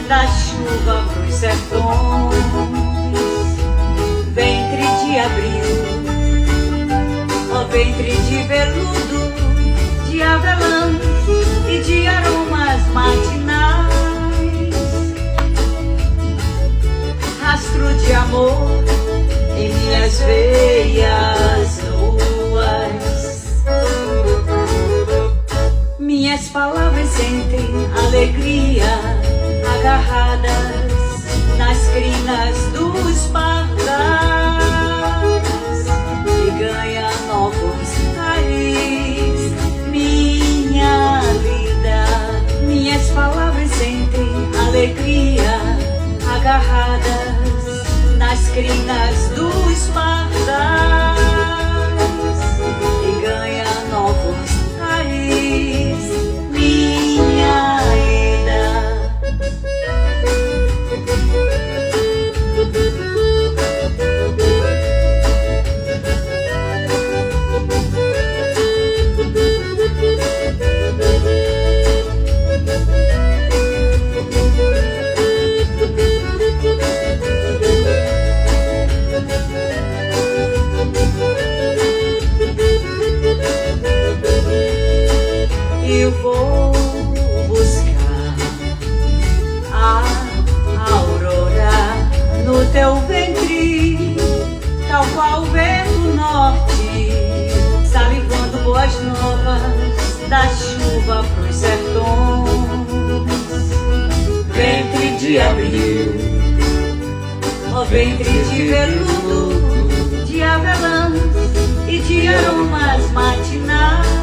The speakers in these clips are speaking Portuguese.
Da chuva pros sertões, ventre de abril, ó ventre de veludo, de avelã e de aromas matinais, rastro de amor em minhas veias nuas, minhas palavras sentem alegria, agarradas nas crinas dos pardais, e ganha novos raiz, minha vida. Minhas palavras sentem alegria, agarradas nas crinas dos pardais, e ganha novos raiz, minha vida. Eu vou buscar a aurora no teu ventre, tal qual o vento norte, salivando boas novas da chuva pros sertões, ventre de abril, ó ventre de veludo, de avelã e de aromas matinais,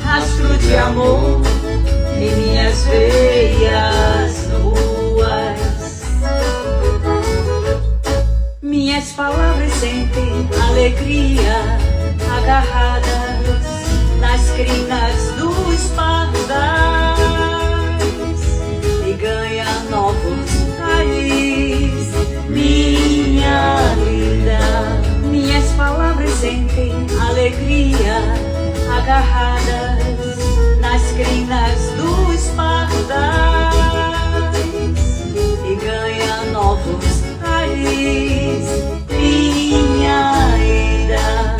rastro de amor em minhas veias nuas, minhas palavras sentem alegria, agarradas nas crinas dos pardais, e ganha novos raiz, minha linda. Minhas palavras sentem alegria, agarradas nas crinas dos pardais, e ganha novos raiz, minha ida.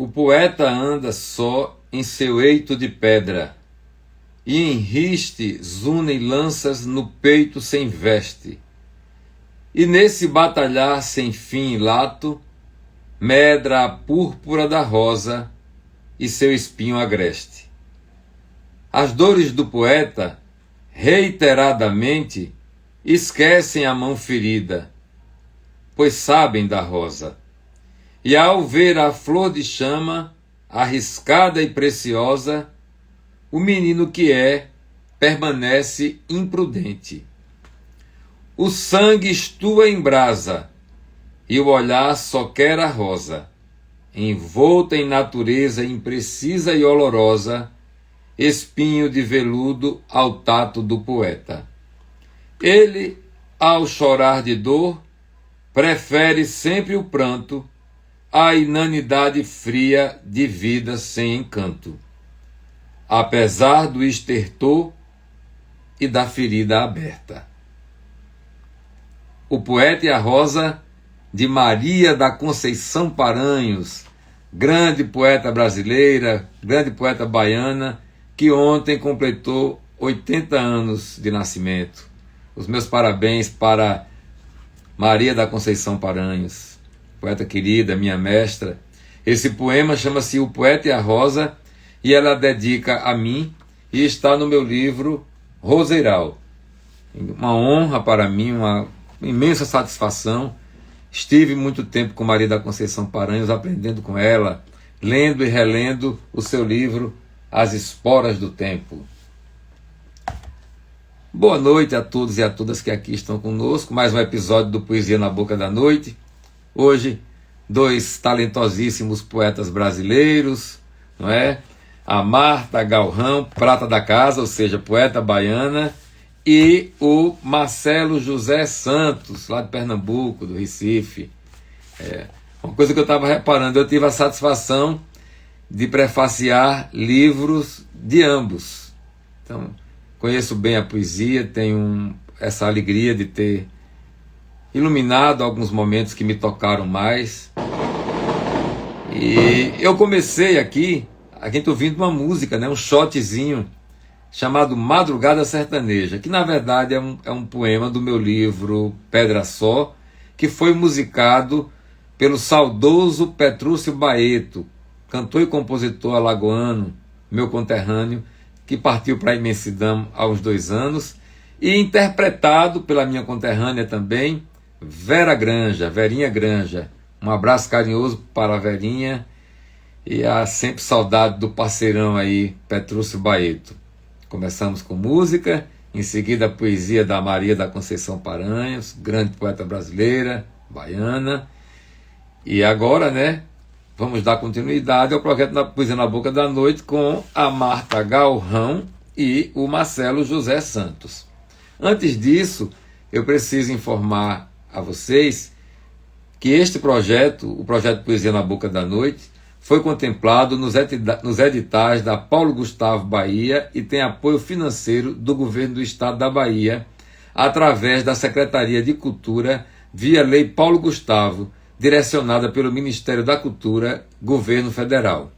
O poeta anda só em seu eito de pedra, e em riste zunem lanças no peito sem veste, e nesse batalhar sem fim e lato, medra a púrpura da rosa e seu espinho agreste. As dores do poeta, reiteradamente, esquecem a mão ferida, pois sabem da rosa. E ao ver a flor de chama, arriscada e preciosa, o menino que é, permanece imprudente. O sangue estua em brasa, e o olhar só quer a rosa, envolta em natureza imprecisa e olorosa, espinho de veludo ao tato do poeta. Ele, ao chorar de dor, prefere sempre o pranto, a inanidade fria de vida sem encanto, apesar do estertor e da ferida aberta. O Poeta e a Rosa, de Maria da Conceição Paranhos, grande poeta brasileira, grande poeta baiana, que ontem completou 80 anos de nascimento. Os meus parabéns para Maria da Conceição Paranhos, poeta querida, minha mestra. Esse poema chama-se O Poeta e a Rosa e ela dedica a mim e está no meu livro Roseiral. Uma honra para mim, uma imensa satisfação. Estive muito tempo com Maria da Conceição Paranhos, aprendendo com ela, lendo e relendo o seu livro As Esporas do Tempo. Boa noite a todos e a todas que aqui estão conosco. Mais um episódio do Poesia na Boca da Noite. Hoje, dois talentosíssimos poetas brasileiros, não é? A Marta Galrão, prata da casa, ou seja, poeta baiana, e o Marcelo José Santos, lá de Pernambuco, do Recife. Uma coisa que eu estava reparando, eu tive a satisfação de prefaciar livros de ambos. Então, conheço bem a poesia, tenho essa alegria de ter iluminado alguns momentos que me tocaram mais. E eu comecei aqui, a gente ouvindo uma música, né, um shotzinho, chamado Madrugada Sertaneja, que na verdade é um poema do meu livro Pedra Só, que foi musicado pelo saudoso Petrúcio Baeto, cantor e compositor alagoano, meu conterrâneo, que partiu para a imensidão há uns 2 anos, e interpretado pela minha conterrânea também, Verinha Granja. Um abraço carinhoso para a Verinha e a sempre saudade do parceirão aí, Petrúcio Baeto. Começamos com música, em seguida a poesia da Maria da Conceição Paranhos, grande poeta brasileira, baiana. E agora, né, vamos dar continuidade ao projeto da Poesia na Boca da Noite com a Marta Galrão e o Marcelo José Santos. Antes disso, eu preciso informar a vocês que este projeto, o projeto Poesia na Boca da Noite, foi contemplado nos editais da Paulo Gustavo Bahia e tem apoio financeiro do Governo do Estado da Bahia, através da Secretaria de Cultura, via Lei Paulo Gustavo, direcionada pelo Ministério da Cultura, Governo Federal.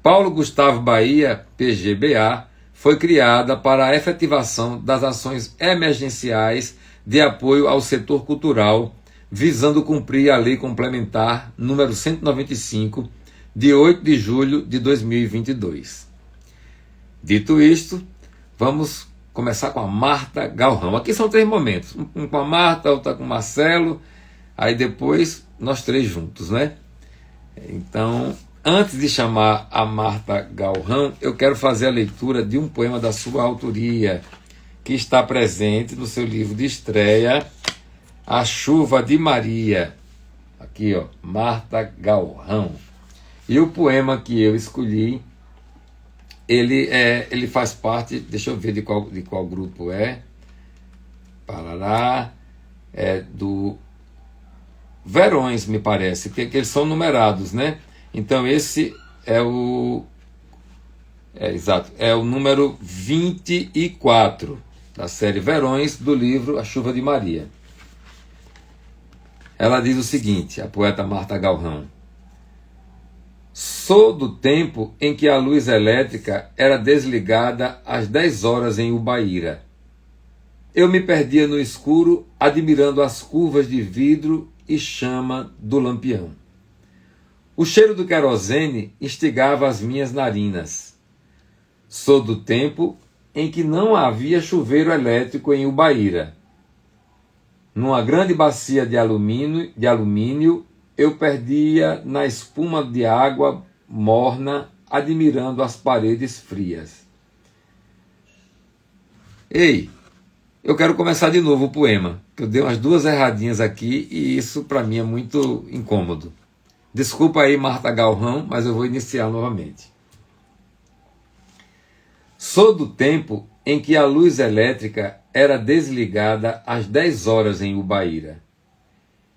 Paulo Gustavo Bahia, PGBA, foi criada para a efetivação das ações emergenciais de apoio ao setor cultural, visando cumprir a Lei Complementar número 195, de 8 de julho de 2022. Dito isto, vamos começar com a Marta Galrão. Aqui são 3 momentos, um com a Marta, outro com o Marcelo, aí depois nós 3 juntos, né? Então, antes de chamar a Marta Galrão, eu quero fazer a leitura de um poema da sua autoria, que está presente no seu livro de estreia, A Chuva de Maria. Aqui, ó, Marta Galrão. E o poema que eu escolhi, ele faz parte, deixa eu ver de qual grupo é. Parará, do Verões, me parece, que eles são numerados, né? Então esse é o número 24 da série Verões, do livro A Chuva de Maria. Ela diz o seguinte, a poeta Marta Galrão: sou do tempo em que a luz elétrica era desligada às 10 horas em Ubaíra. Eu me perdia no escuro, admirando as curvas de vidro e chama do lampião. O cheiro do querosene instigava as minhas narinas. Sou do tempo em que não havia chuveiro elétrico em Ubaíra. Numa grande bacia de alumínio, eu perdia na espuma de água morna, admirando as paredes frias. Ei, eu quero começar de novo o poema, que eu dei umas 2 erradinhas aqui e isso para mim é muito incômodo. Desculpa aí, Marta Galrão, mas eu vou iniciar novamente. Sou do tempo em que a luz elétrica era desligada às 10 horas em Ubaíra.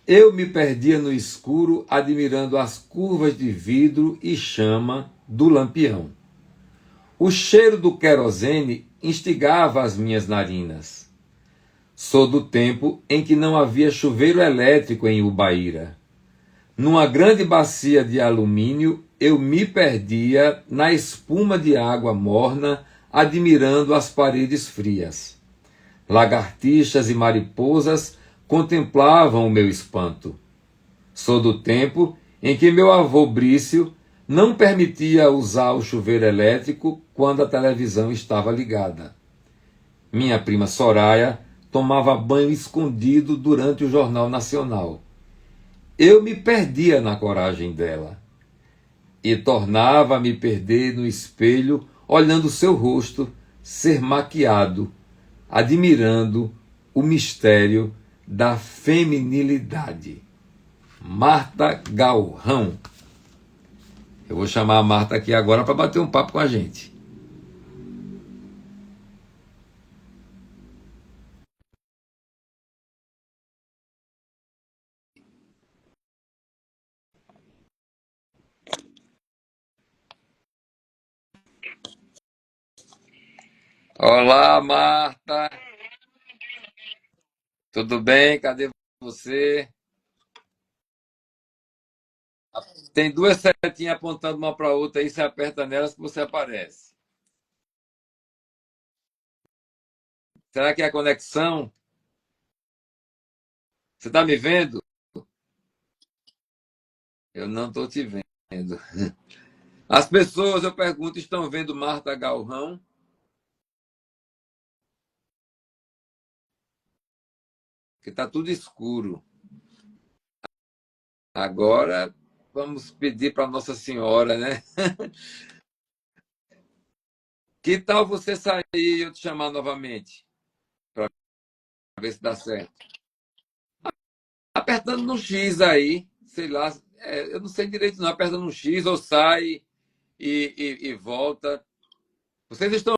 Eu me perdia no escuro, admirando as curvas de vidro e chama do lampião. O cheiro do querosene instigava as minhas narinas. Sou do tempo em que não havia chuveiro elétrico em Ubaíra. Numa grande bacia de alumínio, eu me perdia na espuma de água morna, admirando as paredes frias. Lagartixas e mariposas contemplavam o meu espanto. Sou do tempo em que meu avô Brício não permitia usar o chuveiro elétrico quando a televisão estava ligada. Minha prima Soraya tomava banho escondido durante o Jornal Nacional. Eu me perdia na coragem dela e tornava a me perder no espelho, olhando seu rosto ser maquiado, admirando o mistério da feminilidade. Marta Galrão. Eu vou chamar a Marta aqui agora para bater um papo com a gente. Olá, Marta. Tudo bem? Cadê você? Tem duas setinhas apontando uma para a outra aí, você aperta nelas que você aparece. Será que é a conexão? Você está me vendo? Eu não estou te vendo. As pessoas, eu pergunto, estão vendo Marta Galrão? Que está tudo escuro. Agora vamos pedir para Nossa Senhora, né? Que tal você sair e eu te chamar novamente? Para ver se dá certo. Apertando no X aí, sei lá, eu não sei direito não, aperta no X ou sai e volta. Vocês estão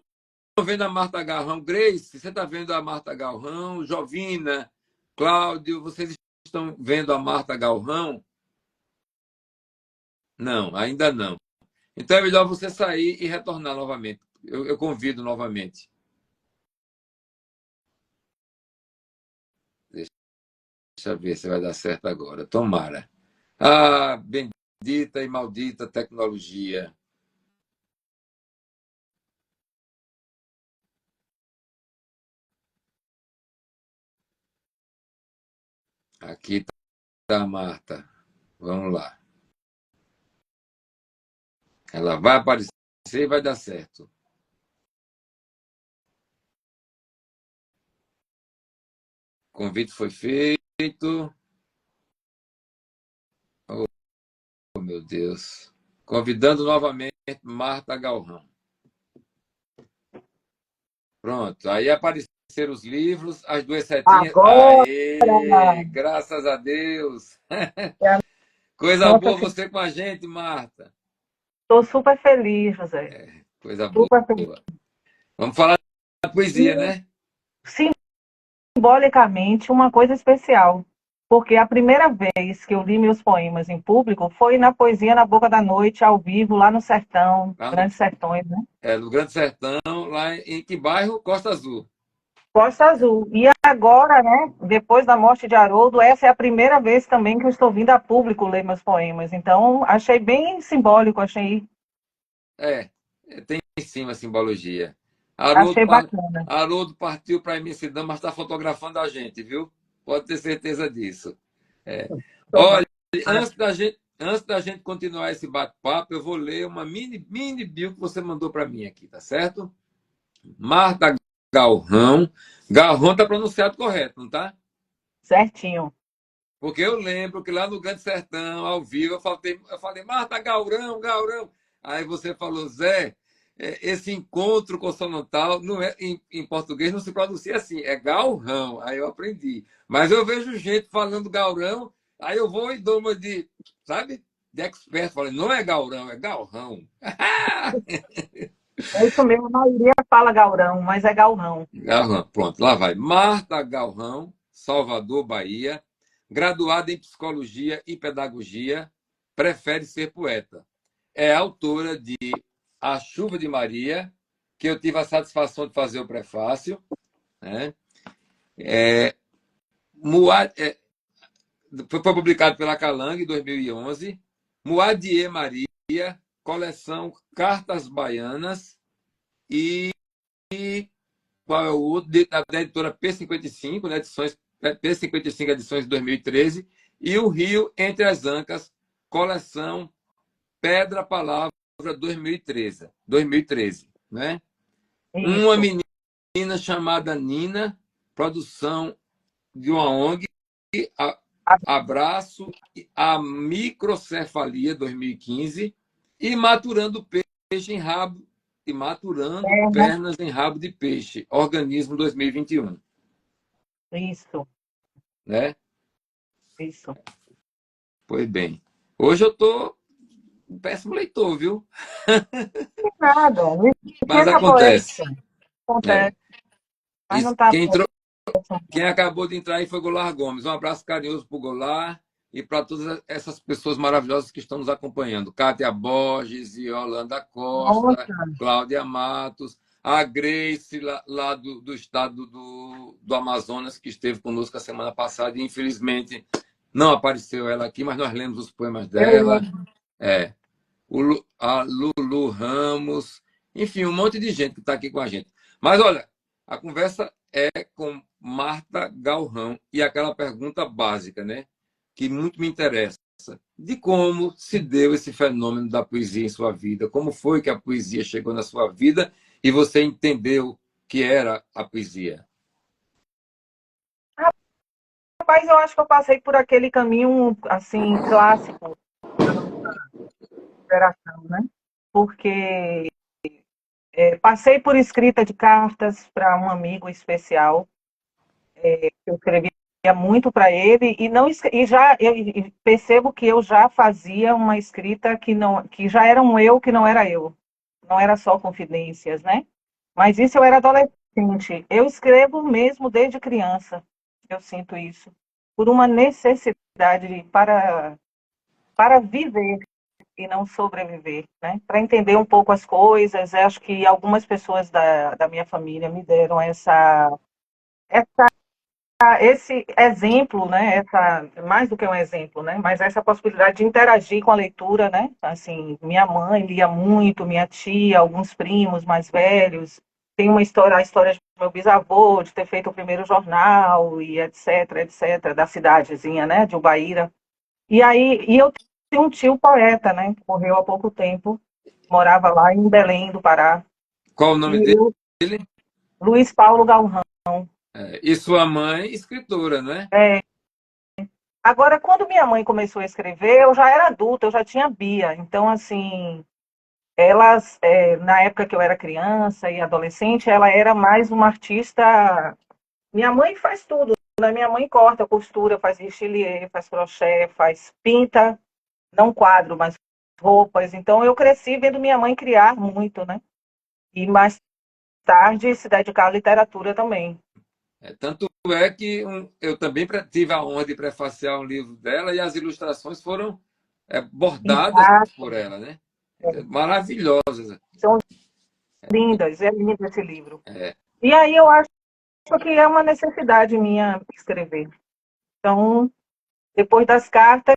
vendo a Marta Galrão? Grace, você está vendo a Marta Galrão? Jovina, Cláudio, vocês estão vendo a Marta Galrão? Não, ainda não. Então é melhor você sair e retornar novamente. Eu convido novamente. Deixa eu ver se vai dar certo agora. Tomara. Ah, bendita e maldita tecnologia. Aqui está a Marta. Vamos lá. Ela vai aparecer e vai dar certo. O convite foi feito. Oh, meu Deus. Convidando novamente Marta Galrão. Pronto. Aí apareceram os livros, as duas setinhas. Agora, Aê! Graças a Deus! Coisa boa você com a gente, Marta. estou super feliz, José. Coisa boa. Super feliz. Vamos falar da poesia, né? Simbolicamente, uma coisa especial. Porque a primeira vez que eu li meus poemas em público foi na Poesia na Boca da Noite, ao vivo, lá no Sertão, Grandes Sertões, né? No Grande Sertão, lá em que bairro? Costa Azul. Costa Azul. E agora, né, depois da morte de Haroldo, essa é a primeira vez também que eu estou vindo a público ler meus poemas. Então, achei bem simbólico, Tem sim uma simbologia. achei bacana. Haroldo partiu para a imensidão, mas está fotografando a gente, viu? Pode ter certeza disso. Olha, antes da gente continuar esse bate-papo, eu vou ler uma mini bio que você mandou para mim aqui, tá certo? Marta Galrão. Galrão está pronunciado correto, não tá? Certinho. Porque eu lembro que lá no Grande Sertão, ao vivo, eu falei Marta Galrão, Galrão. Aí você falou, Zé, esse encontro consonantal não é, em português não se pronuncia assim, é Galrão. Aí eu aprendi. Mas eu vejo gente falando Galrão, aí eu vou e dou uma sabe? De expert. Falei, não é Galrão, é Galrão. É isso mesmo, a maioria fala Gaurão, mas é Galrão. Galrão, pronto, lá vai. Marta Galrão, Salvador, Bahia, graduada em Psicologia e Pedagogia, prefere ser poeta. É autora de A Chuva de Maria, que eu tive a satisfação de fazer o prefácio, né? foi publicado pela Calangue em 2011. Moadier Maria, coleção Cartas Baianas. E qual é o outro? Da editora P55, né, edições, P55 edições de 2013. E o Rio Entre as Ancas, coleção Pedra Palavra 2013, né? Uma Isso. menina chamada Nina, produção de uma ONG, Abraço a Microcefalia 2015 e Maturando Peixe em Rabo e Maturando Pernas em Rabo de Peixe, Organismo 2021, Isso, né? isso. Pois bem. Hoje eu tô um péssimo leitor, viu? Nada, Mas licença acontece. poética, acontece, É. mas não está Quem acabou de entrar aí foi Goulart Gomes. Um abraço carinhoso para o Goulart e para todas essas pessoas maravilhosas que estão nos acompanhando. Kátia Borges, Yolanda Costa, Nossa, Cláudia Matos, a Grace, lá do estado do Amazonas, que esteve conosco a semana passada e, infelizmente, não apareceu ela aqui, mas nós lemos os poemas eu dela. lembro. É. A Lulu Ramos, enfim, um monte de gente que está aqui com a gente. Mas olha, a conversa é com Marta Galrão e aquela pergunta básica, né? Que muito me interessa. De como se deu esse fenômeno da poesia em sua vida? Como foi que a poesia chegou na sua vida e você entendeu que era a poesia? Rapaz, eu acho que eu passei por aquele caminho, assim, clássico da nossa geração, né? Porque passei por escrita de cartas para um amigo especial, que eu escrevia muito para ele, e não e já eu percebo que eu já fazia uma escrita que já era um eu que não era eu, não era só confidências, né? Mas isso eu era adolescente. Eu escrevo mesmo desde criança. Eu sinto isso por uma necessidade para viver e não sobreviver, né? Para entender um pouco as coisas. Eu acho que algumas pessoas da minha família me deram esse exemplo, né? Mais do que um exemplo, né? Mas essa possibilidade de interagir com a leitura, né? Assim, minha mãe lia muito, minha tia, alguns primos mais velhos. Tem a história de meu bisavô, de ter feito o primeiro jornal e etc, etc, da cidadezinha, né? De Ubaíra. E eu tenho um tio poeta, né? Que morreu há pouco tempo, morava lá em Belém do Pará. Qual o E nome eu, dele? Luiz Paulo Galrão. E sua mãe, escritora, né? É, agora, quando minha mãe começou a escrever, eu já era adulta, eu já tinha Bia. Então, assim, na época que eu era criança e adolescente, ela era mais uma artista. Minha mãe faz tudo, né? Minha mãe corta, costura, faz richelieu, faz crochê, faz pinta, não quadro, mas roupas. Então, eu cresci vendo minha mãe criar muito, né? E mais tarde se dedicar à literatura também. Tanto é que eu também tive a honra de prefaciar um livro dela e as ilustrações foram bordadas Exato. por ela, né? Maravilhosas. São lindas, é lindo esse livro. É. E aí eu acho que é uma necessidade minha escrever. Então, depois das cartas,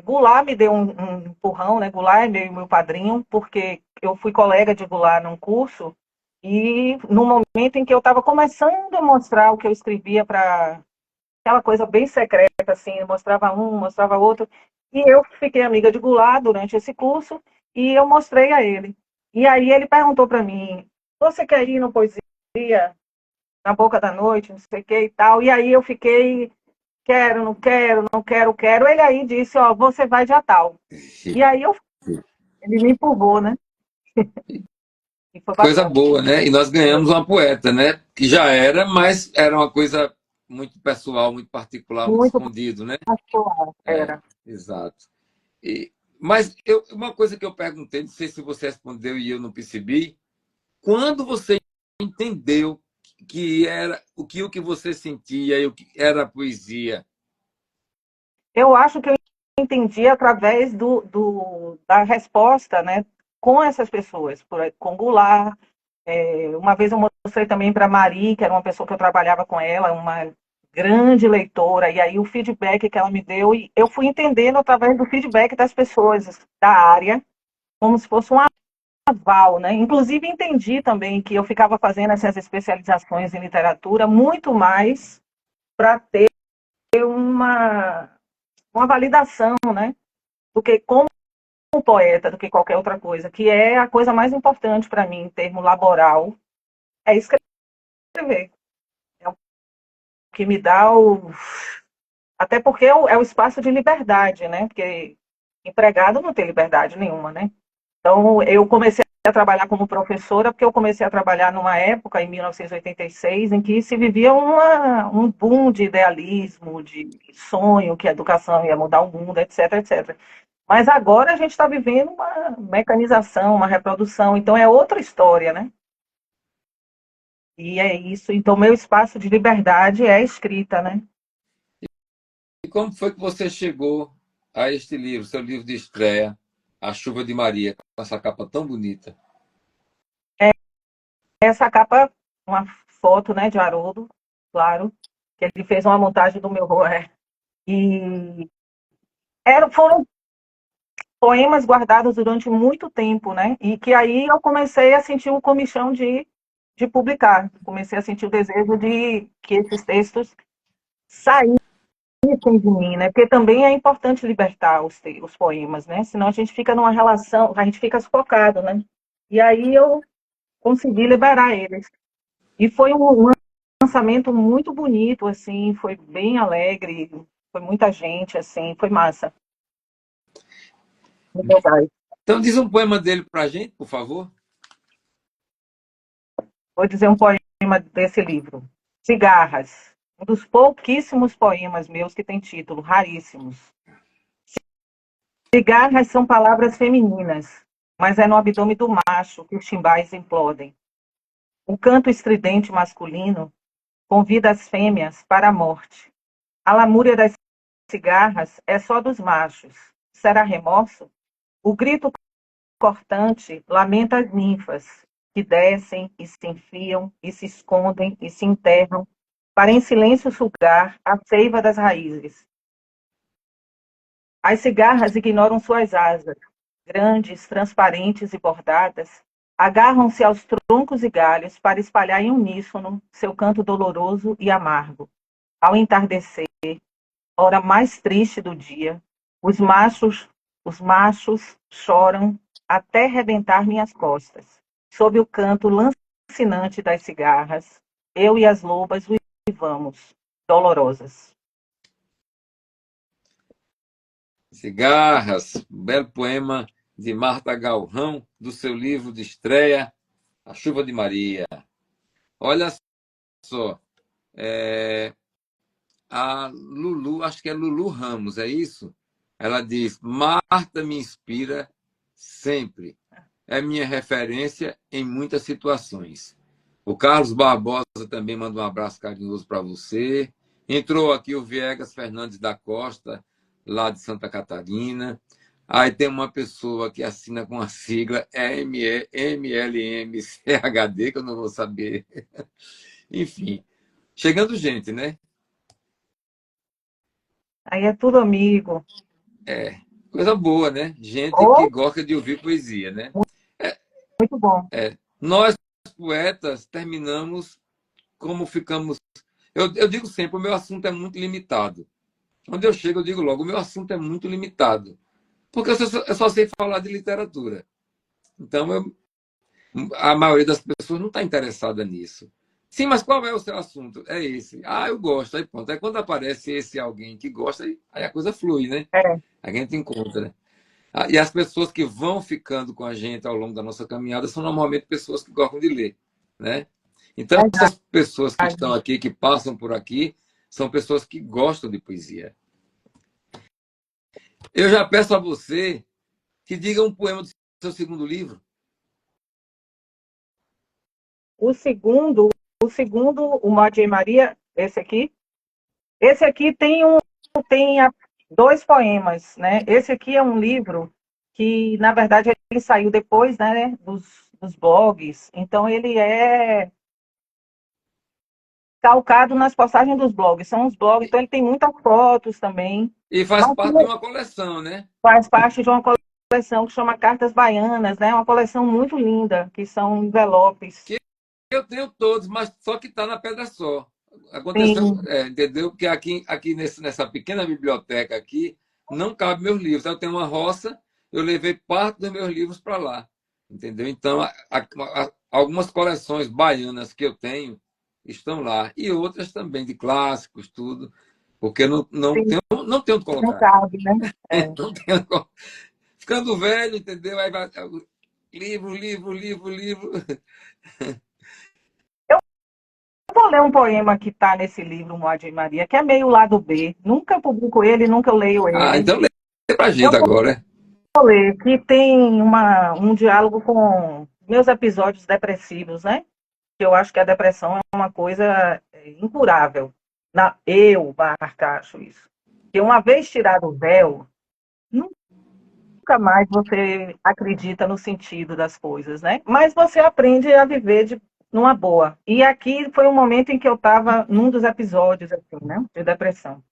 Goulart me deu um empurrão, né? Goulart é meu padrinho, porque eu fui colega de Goulart num curso, e no momento em que eu estava começando a mostrar o que eu escrevia para aquela coisa bem secreta, assim, eu mostrava um, mostrava outro, e eu fiquei amiga de Goulart durante esse curso, e eu mostrei a ele. E aí ele perguntou para mim, você quer ir no Poesia, na Boca da Noite, não sei o que e tal, e aí eu fiquei quero, não quero, não quero, quero. Ele aí disse, ó, você vai dia tal. E aí ele me empurrou, né? E foi Coisa bacana. boa, né? E nós ganhamos uma poeta, né? Que já era, mas era uma coisa muito pessoal, muito particular, muito Muito escondido, né? particular, era. Exato. Mas uma coisa que eu perguntei, não sei se você respondeu e eu não percebi, quando você entendeu que era o que você sentia e o que era a poesia? Eu acho que eu entendi através da resposta, né? Com essas pessoas, com Goulart. Uma vez eu mostrei também para Mari, que era uma pessoa que eu trabalhava com ela, uma grande leitora, e aí o feedback que ela me deu, e eu fui entendendo através do feedback das pessoas da área, como se fosse um aval, né? Inclusive entendi também que eu ficava fazendo essas especializações em literatura muito mais para ter uma validação, né? Do que como poeta, do que qualquer outra coisa, que é a coisa mais importante para mim em termo laboral, é escrever. É o que me dá o... Até porque é o espaço de liberdade, né? Porque empregado não tem liberdade nenhuma, né? Então, eu comecei a trabalhar como professora, porque eu comecei a trabalhar numa época, em 1986, em que se vivia um boom de idealismo, de sonho, que a educação ia mudar o mundo, etc, etc. Mas agora a gente está vivendo uma mecanização, uma reprodução, então é outra história, né? E é isso. Então, meu espaço de liberdade é a escrita, né? E como foi que você chegou a este livro, seu livro de estreia, A Chuva de Maria, com essa capa tão bonita? Essa capa, uma foto, né, de Haroldo, claro, que ele fez uma montagem do meu rosto. E foram poemas guardados durante muito tempo, né? E que aí eu comecei a sentir o comichão de publicar. Comecei a sentir o desejo de que esses textos saíssem de mim, né? Porque também é importante libertar os poemas, né? Senão a gente fica numa relação, a gente fica sufocado, né? E aí eu consegui liberar eles. E foi um lançamento muito bonito, assim, foi bem alegre, foi muita gente, assim, foi massa. Muito legal. Então diz um poema dele para a gente, por favor. Vou dizer um poema desse livro. Cigarras. Um dos pouquíssimos poemas meus que tem título, raríssimos. Cigarras são palavras femininas, mas é no abdômen do macho que os timbais implodem. O canto estridente masculino convida as fêmeas para a morte. A lamúria das cigarras é só dos machos. Será remorso? O grito cortante lamenta as ninfas, que descem e se enfiam e se escondem e se enterram, para em silêncio sugar a seiva das raízes. As cigarras ignoram suas asas, grandes, transparentes e bordadas, agarram-se aos troncos e galhos para espalhar em uníssono seu canto doloroso e amargo. Ao entardecer, hora mais triste do dia, os machos choram até rebentar minhas costas. Sob o canto lancinante das cigarras, eu e as lobas uivamos, dolorosas. Cigarras, um belo poema de Marta Galrão, do seu livro de estreia, A Chuva de Maria. Olha só, a Lulu, acho que é Lulu Ramos, é isso? Ela diz: Marta me inspira sempre. É minha referência em muitas situações. O Carlos Barbosa também manda um abraço carinhoso para você. Entrou aqui o Viegas Fernandes da Costa, lá de Santa Catarina. Aí tem uma pessoa que assina com a sigla MLMCHD, que eu não vou saber. Enfim, chegando gente, né? Aí é tudo amigo. Coisa boa, né? Gente que Oh, gosta de ouvir poesia, né? muito bom. Nós, poetas, terminamos como ficamos. Eu digo sempre, o meu assunto é muito limitado. Onde eu chego, eu digo logo, o meu assunto é muito limitado. Porque eu só sei falar de literatura. Então, a maioria das pessoas não está interessada nisso. Sim, mas qual é o seu assunto? É esse. Ah, eu gosto. Aí pronto. Aí quando aparece esse alguém que gosta, aí a coisa flui, né? É, A gente encontra, né? E as pessoas que vão ficando com a gente ao longo da nossa caminhada são normalmente pessoas que gostam de ler, né? Então, verdade. essas pessoas que estão aqui, que passam por aqui, são pessoas que gostam de poesia. Eu já peço a você que diga um poema do seu segundo livro. O segundo, o Maria e Maria, esse aqui tem dois poemas, né? Esse aqui é um livro que, na verdade, ele saiu depois, né, dos blogs. Então, ele é calcado nas postagens dos blogs. São os blogs, então ele tem muitas fotos também. E faz Mas parte de uma coleção, né? faz parte de uma coleção que chama Cartas Baianas, né? Uma coleção muito linda, que são envelopes. Eu tenho todos, mas só que está na pedra só. Aconteceu, Sim, entendeu? Porque aqui nessa pequena biblioteca aqui não cabe meus livros. Eu tenho uma roça, eu levei parte dos meus livros para lá, entendeu? Então, algumas coleções baianas que eu tenho estão lá e outras também de clássicos, tudo, porque sim, não tenho onde não colocar. cabe, né? É. Não tenho, ficando velho, entendeu? Aí vai livro. Eu vou ler um poema que está nesse livro, Moacir Maria, que é meio lado B. Nunca publico ele, nunca leio Ah, ele. então lê pra Eu gente agora. vou ler, que tem um diálogo com meus episódios depressivos, né? Que eu acho que a depressão é uma coisa incurável. Eu, Marca, acho isso. Que uma vez tirado o véu, nunca mais você acredita no sentido das coisas, né? Mas você aprende a viver numa boa. E aqui foi um momento em que eu estava num dos episódios, assim, né? De depressão.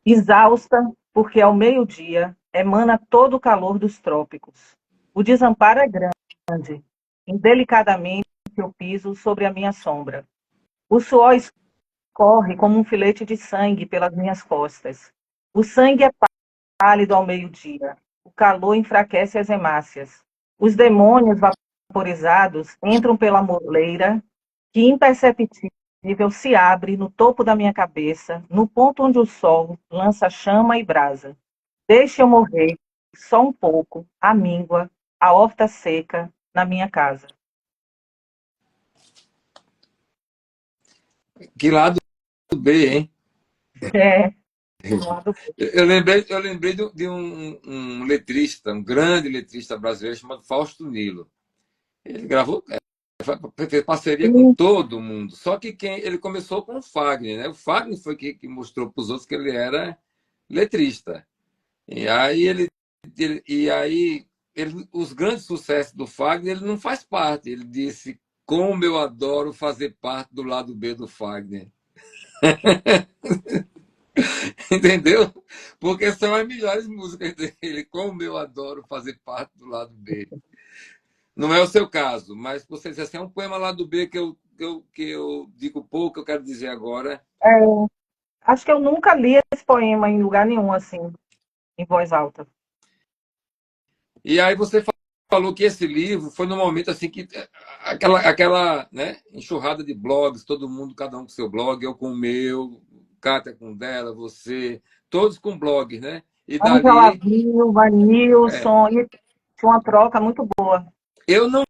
Exausta, porque ao meio-dia emana todo o calor dos trópicos. O desamparo é grande. Indelicadamente eu piso sobre a minha sombra. O suor escorre como um filete de sangue pelas minhas costas. O sangue é pálido ao meio-dia. O calor enfraquece as hemácias. Os demônios vaporizados entram pela moleira, que imperceptível se abre no topo da minha cabeça, no ponto onde o sol lança chama e brasa. Deixe eu morrer, só um pouco, a míngua, a horta seca, na minha casa. Que lado B, hein? É, do lado Eu lembrei de um letrista, um grande letrista brasileiro chamado Fausto Nilo. Ele gravou, fez parceria com B. todo mundo. Só que ele começou com o Fagner, né? O Fagner foi que mostrou para os outros que ele era letrista. E aí os grandes sucessos do Fagner, ele não faz parte. Ele disse: como eu adoro fazer parte do lado B do Fagner. Entendeu? Porque são as melhores músicas dele. Como eu adoro fazer parte do lado B. Não é o seu caso, mas você diz assim, é um poema lado B que eu digo pouco, eu quero dizer agora. É, acho que eu nunca li esse poema em lugar nenhum, assim, em voz alta. E aí você falou que esse livro foi no momento assim que aquela né, enxurrada de blogs, todo mundo, cada um com seu blog, eu com o meu, Kátia com o dela, você, todos com blogs, né? E Angela dali, Viu, é, Vanilson, e tinha uma troca muito boa. eu não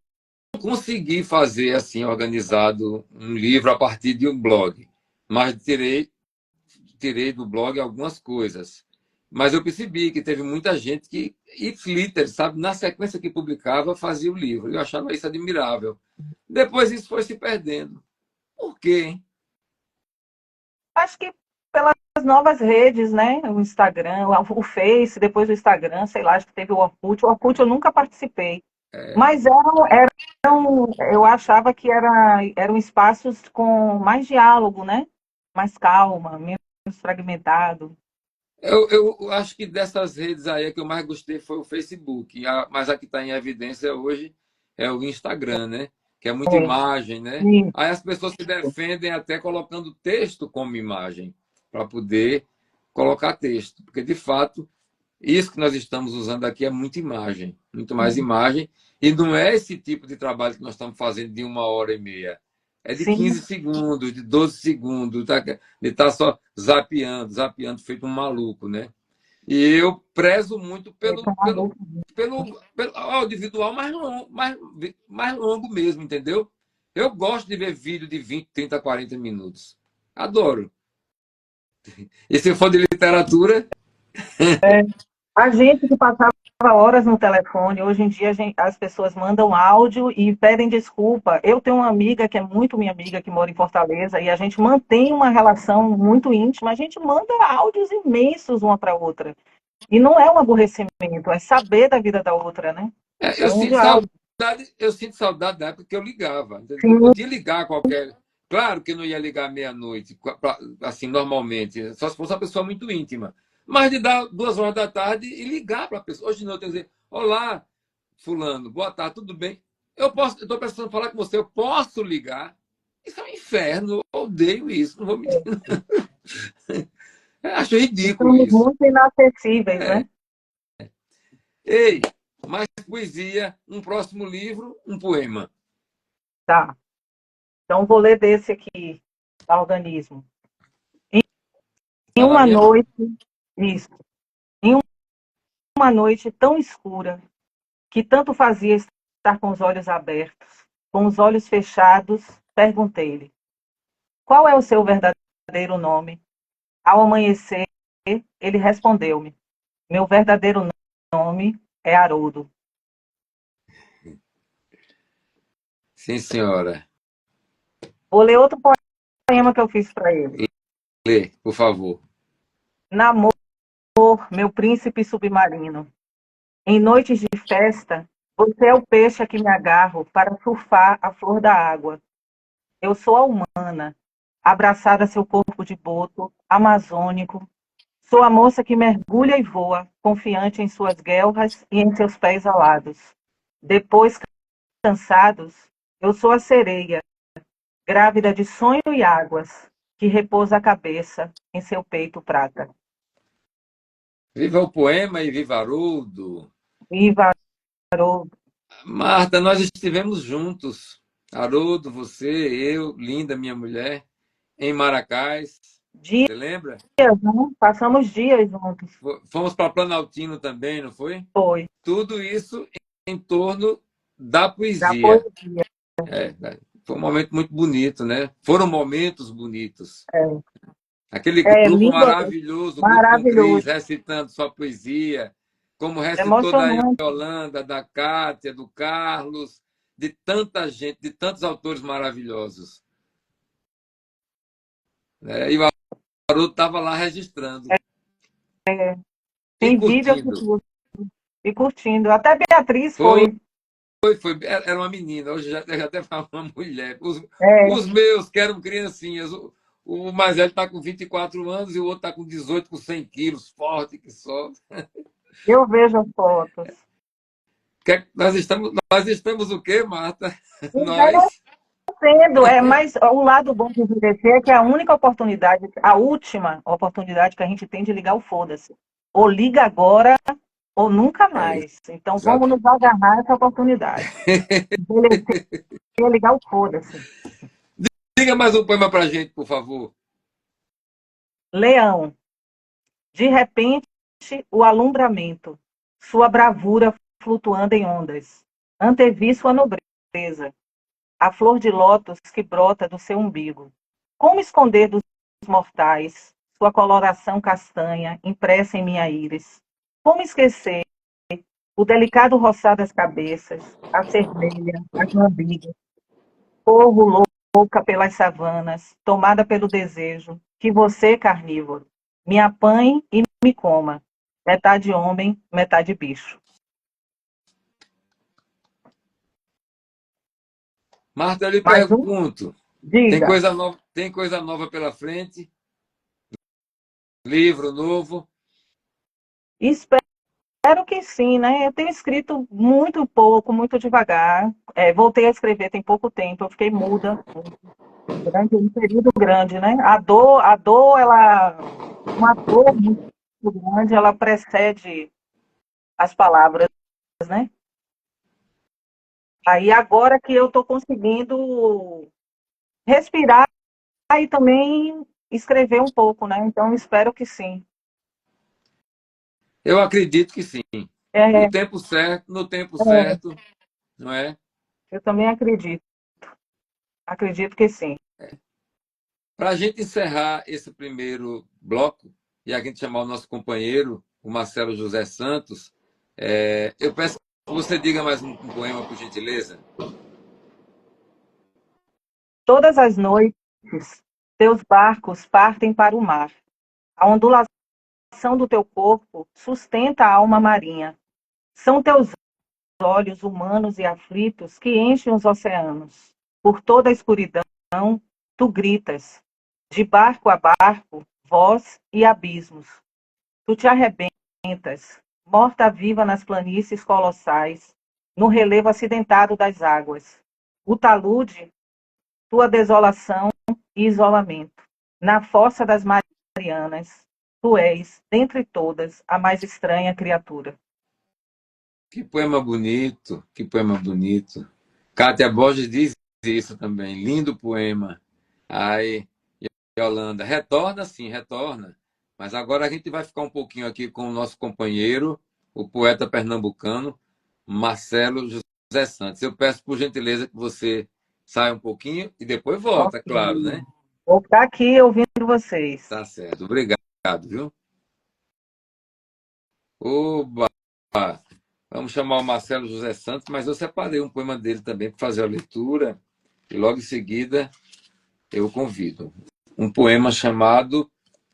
consegui fazer assim organizado um livro a partir de um blog, mas tirei do blog algumas coisas. Mas eu percebi que teve muita gente que, e Flitter, sabe, na sequência que publicava, fazia o livro. Eu achava isso admirável. Depois isso foi se perdendo. Por quê, hein? Acho que pelas novas redes, né? O Instagram, o Face, depois o Instagram, sei lá, acho que teve o Orkut. O Orkut eu nunca participei. Mas eu achava que eram espaços com mais diálogo, né? Mais calma, menos fragmentado. Eu acho que dessas redes aí, a que eu mais gostei foi o Facebook. Mas a que está em evidência hoje é o Instagram, né? Que é muita É, imagem, né? sim, Aí as pessoas se defendem até colocando texto como imagem, para poder colocar texto. Porque, de fato, isso que nós estamos usando aqui é muita imagem, muito mais imagem. E não é esse tipo de trabalho que nós estamos fazendo de 1 hora e meia. É de sim. 15 segundos, de 12 segundos, tá? De estar só zapeando, feito um maluco, né? E eu prezo muito pelo audiovisual mais longo mesmo, entendeu? Eu gosto de ver vídeo de 20, 30, 40 minutos. Adoro. E se for de literatura, A gente que passava horas no telefone, hoje em dia as pessoas mandam áudio e pedem desculpa. Eu tenho uma amiga que é muito minha amiga, que mora em Fortaleza, e a gente mantém uma relação muito íntima, a gente manda áudios imensos uma para outra. E não é um aborrecimento, é saber da vida da outra, né? É eu um sinto diálogo. saudade, eu sinto saudade da época que eu ligava. Entendeu? Eu Sim, podia ligar a qualquer. Claro que eu não ia ligar meia-noite, assim, normalmente, só se fosse uma pessoa muito íntima. Mas de dar 2 horas da tarde e ligar para a pessoa. Hoje não, eu tenho que dizer, olá, fulano, boa tarde, tudo bem? Eu estou precisando falar com você, eu posso ligar? Isso é um inferno, eu odeio isso, não vou mentir. Eu acho ridículo Estamos isso. muito inacessíveis, né? Ei, mais poesia, um próximo livro, um poema. Tá. Então, vou ler desse aqui, organismo. Em Tá na uma minha mão. noite, isso, em uma noite tão escura, que tanto fazia estar com os olhos abertos, com os olhos fechados, perguntei-lhe: qual é o seu verdadeiro nome? Ao amanhecer, ele respondeu-me: meu verdadeiro nome é Haroldo. Sim, senhora. Vou ler outro poema que eu fiz para ele. Lê, por favor. Namor, meu príncipe submarino. Em noites de festa, você é o peixe a que me agarro para surfar a flor da água. Eu sou a humana, abraçada a seu corpo de boto, amazônico. Sou a moça que mergulha e voa, confiante em suas guelras e em seus pés alados. Depois, cansados, eu sou a sereia, grávida de sonho e águas, que repousa a cabeça em seu peito prata. Viva o poema e viva Haroldo. Viva Haroldo. Marta, nós estivemos juntos. Haroldo, você, eu, Linda, minha mulher, em Maracás. Dias, Você lembra? né? Passamos dias juntos. Fomos para Planaltino também, não foi? Foi. Tudo isso em torno da Da poesia. poesia. Foi um momento muito bonito, né? Foram momentos bonitos. É, Aquele é grupo lindo, maravilhoso, o grupo com Cris, maravilhoso, recitando sua poesia, como recitou da emocionante. Yolanda, da Cátia, do Carlos, de tanta gente, de tantos autores maravilhosos. Né? E o Haroldo estava lá registrando e Tem vídeo curtindo. e curtindo. Até Beatriz Foi, foi. era uma menina, hoje já até fala uma mulher. É, Os meus, que eram criancinhas, o mais velho está com 24 anos e o outro está com 18, com 100 quilos, forte que só. eu vejo as fotos. Nós estamos o quê, Marta? Nós. Envelhecendo, mas o lado bom de envelhecer é que é a única oportunidade, a última oportunidade que a gente tem de ligar o foda-se. Ou liga agora ou nunca É, mais. Então vamos exato. nos agarrar a essa oportunidade. Envelhecer é ligar o foda-se. Diga mais um poema pra gente, por favor. Leão, de repente, o alumbramento, sua bravura flutuando em ondas. Antevi sua nobreza, a flor de lótus que brota do seu umbigo. Como esconder dos mortais sua coloração castanha impressa em minha íris? Como esquecer o delicado roçar das cabeças, a cervelha, as lambigas? Corro louca pelas savanas, tomada pelo desejo que você, carnívoro, me apanhe e me coma, metade homem, metade bicho. Marta, eu lhe Mais um? pergunto: Diga. tem coisa nova pela frente? Livro novo? Espero que sim, né? Eu tenho escrito muito pouco, muito devagar. Voltei a escrever tem pouco tempo, eu fiquei muda, um período grande, né? Uma dor muito grande, ela precede as palavras, né? Aí agora que eu estou conseguindo respirar e também escrever um pouco, né? Então espero que sim. Eu acredito que sim. É, No tempo é, certo, não é? eu também acredito. Acredito que sim. Para a gente encerrar esse primeiro bloco e a gente chamar o nosso companheiro, o Marcelo José Santos, eu peço que você diga mais um poema, por gentileza. Todas as noites, teus barcos partem para o mar. A ondulação do teu corpo sustenta a alma marinha. São teus olhos humanos e aflitos que enchem os oceanos. Por toda a escuridão, tu gritas, de barco a barco, voz e abismos. Tu te arrebentas, morta-viva nas planícies colossais, no relevo acidentado das águas. O talude, tua desolação e isolamento. Na fossa das Marianas, tu és, dentre todas, a mais estranha criatura. Que poema bonito, que poema bonito. Kátia Borges diz isso também. Lindo poema. Aí, Yolanda, retorna sim, retorna. Mas agora a gente vai ficar um pouquinho aqui com o nosso companheiro, o poeta pernambucano, Marcelo José Santos. Eu peço, por gentileza, que você saia um pouquinho e depois volta, Ok. claro, né? Vou ficar aqui ouvindo vocês. Tá certo. Obrigado, viu? Oba! Vamos chamar o Marcelo José Santos, mas eu separei um poema dele também para fazer a leitura e logo em seguida eu convido. Um poema chamado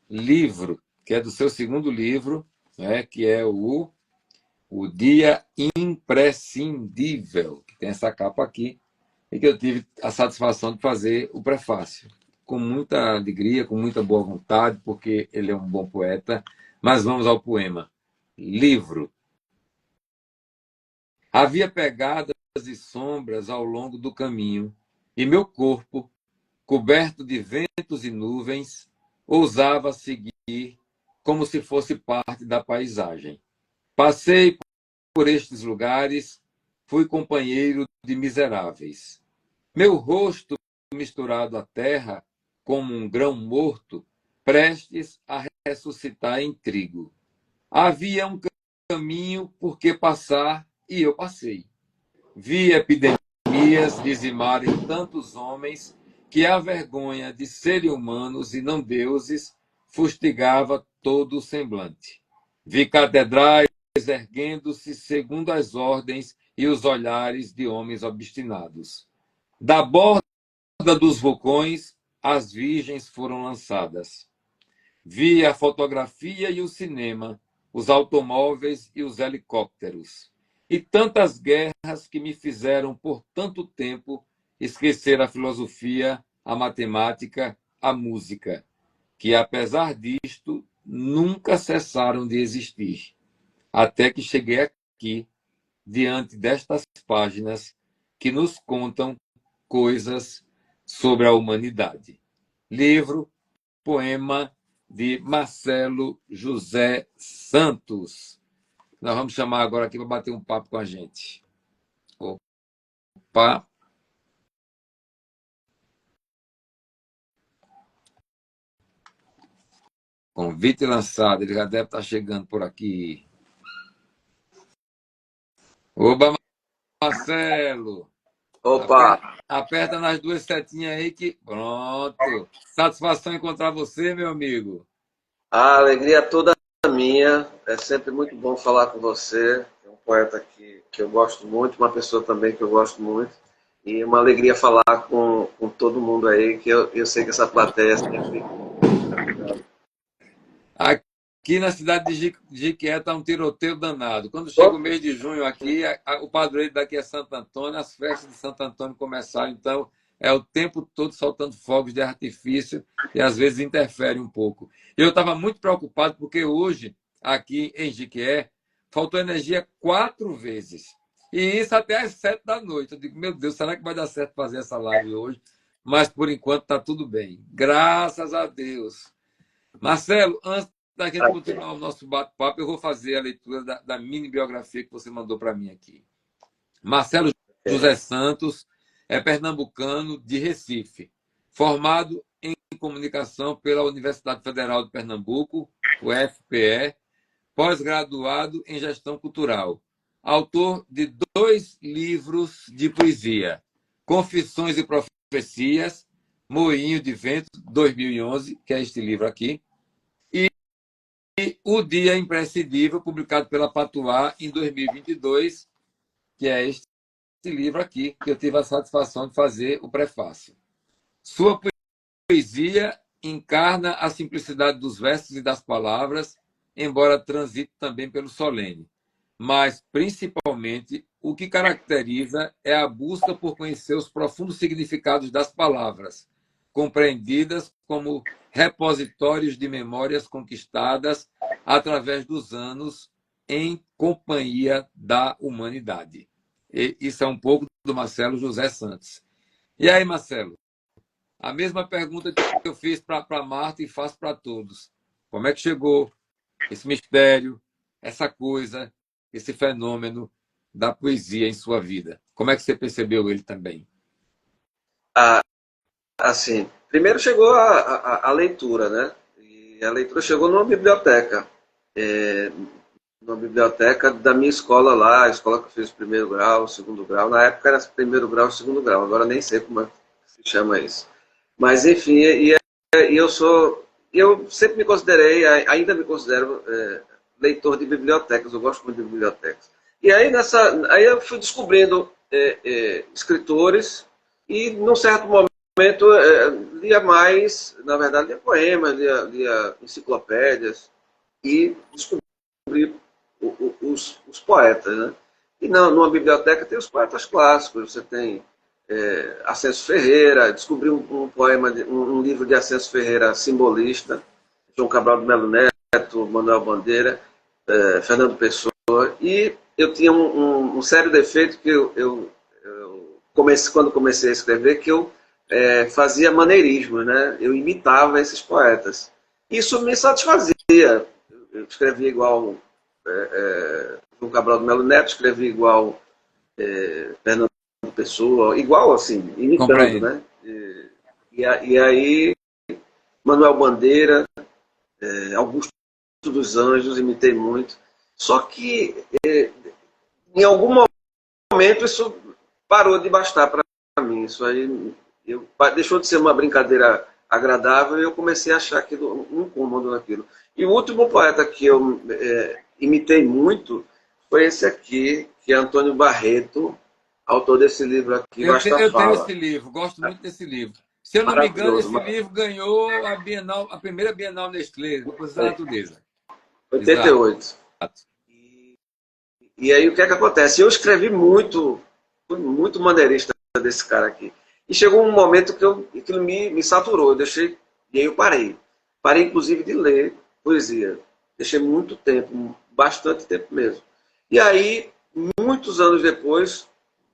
Livro, que é do seu segundo livro, né, que é o Dia Imprescindível, que tem essa capa aqui, e que eu tive a satisfação de fazer o prefácio. Com muita alegria, com muita boa vontade, porque ele é um bom poeta. Mas vamos ao poema. Livro. Havia pegadas e sombras ao longo do caminho, e meu corpo, coberto de ventos e nuvens, ousava seguir como se fosse parte da paisagem. Passei por estes lugares, fui companheiro de miseráveis. Meu rosto misturado à terra, como um grão morto, prestes a ressuscitar em trigo. Havia um caminho por que passar e eu passei. Vi epidemias dizimarem tantos homens que a vergonha de serem humanos e não deuses fustigava todo o semblante. Vi catedrais erguendo-se segundo as ordens e os olhares de homens obstinados. Da borda dos vulcões, as virgens foram lançadas. Vi a fotografia e o cinema, os automóveis e os helicópteros. E tantas guerras que me fizeram por tanto tempo esquecer a filosofia, a matemática, a música, que apesar disto nunca cessaram de existir, até que cheguei aqui, diante destas páginas que nos contam coisas sobre a humanidade. Livro, poema de Marcelo José Santos. Nós vamos chamar agora aqui para bater um papo com a gente. Opa! Convite lançado, ele já deve estar chegando por aqui. Oba, Marcelo! Opa! Aperta nas duas setinhas aí que. Pronto! Satisfação em encontrar você, meu amigo. A alegria toda minha. É sempre muito bom falar com você. É um poeta que eu gosto muito, uma pessoa também que eu gosto muito. E uma alegria falar com todo mundo aí, que eu sei que essa plateia sempre. Aqui na cidade de Jiquié está um tiroteio danado. Quando chega o mês de junho aqui, o padroeiro daqui é Santo Antônio, as festas de Santo Antônio começaram, então é o tempo todo soltando fogos de artifício e às vezes interfere um pouco. Eu estava muito preocupado porque hoje, aqui em Jiquié, faltou energia 4 vezes. E isso até às 7 da noite. Eu digo, meu Deus, será que vai dar certo fazer essa live hoje? Mas por enquanto está tudo bem. Graças a Deus. Marcelo, antes da gente continuar o nosso bate-papo, eu vou fazer a leitura da mini biografia que você mandou para mim aqui. Marcelo José Santos é pernambucano de Recife, formado em comunicação pela Universidade Federal de Pernambuco, UFPE, pós-graduado em gestão cultural, autor de 2 livros de poesia, Confissões e Profecias, Moinho de Vento, 2011, que é este livro aqui, e O Dia Imprescindível, publicado pela Patuá em 2022, que é este livro aqui, que eu tive a satisfação de fazer o prefácio. Sua poesia encarna a simplicidade dos versos e das palavras, embora transite também pelo solene. Mas, principalmente, o que caracteriza é a busca por conhecer os profundos significados das palavras, compreendidas como repositórios de memórias conquistadas através dos anos em companhia da humanidade. E isso é um pouco do Marcelo José Santos. E aí, Marcelo, a mesma pergunta que eu fiz para Marta e faço para todos. Como é que chegou esse mistério, essa coisa, esse fenômeno da poesia em sua vida? Como é que você percebeu ele também? Assim, primeiro chegou a leitura, né? E a leitura chegou numa biblioteca. Numa biblioteca da minha escola lá, a escola que eu fiz primeiro grau, segundo grau. Na época era primeiro grau e segundo grau, agora nem sei como é que se chama isso. Mas, enfim, eu sempre me considerei, ainda me considero leitor de bibliotecas, eu gosto muito de bibliotecas. E aí, aí eu fui descobrindo escritores e, num certo momento, lia mais, na verdade, lia poemas, lia enciclopédias e descobri os poetas, né? E numa biblioteca tem os poetas clássicos, você tem Ascenso Ferreira, descobri um livro de Ascenso Ferreira simbolista, João Cabral de Melo Neto, Manuel Bandeira, Fernando Pessoa, e eu tinha um sério defeito que quando comecei a escrever, que eu fazia maneirismo, né? Eu imitava esses poetas. Isso me satisfazia. Eu escrevia igual João Cabral de Melo Neto, escrevia igual Fernando Pessoa, igual assim, imitando, Compreendo. né? E aí, Manuel Bandeira, Augusto dos Anjos, imitei muito. Só que, em algum momento, isso parou de bastar para mim. Isso aí deixou de ser uma brincadeira agradável e eu comecei a achar aquilo um incômodo naquilo. E o último poeta que eu imitei muito foi esse aqui, que é Antônio Barreto, autor desse livro aqui, Eu Basta tenho Fala. esse livro, gosto muito desse livro. Se eu não me engano, esse livro ganhou a primeira Bienal Nestlé, Depois da Natureza. 88. Exato. E aí o que é que acontece? Eu escrevi muito maneirista desse cara aqui. E chegou um momento que aquilo me saturou, e aí eu parei. Parei, inclusive, de ler poesia. Deixei muito tempo, bastante tempo mesmo. E aí, muitos anos depois,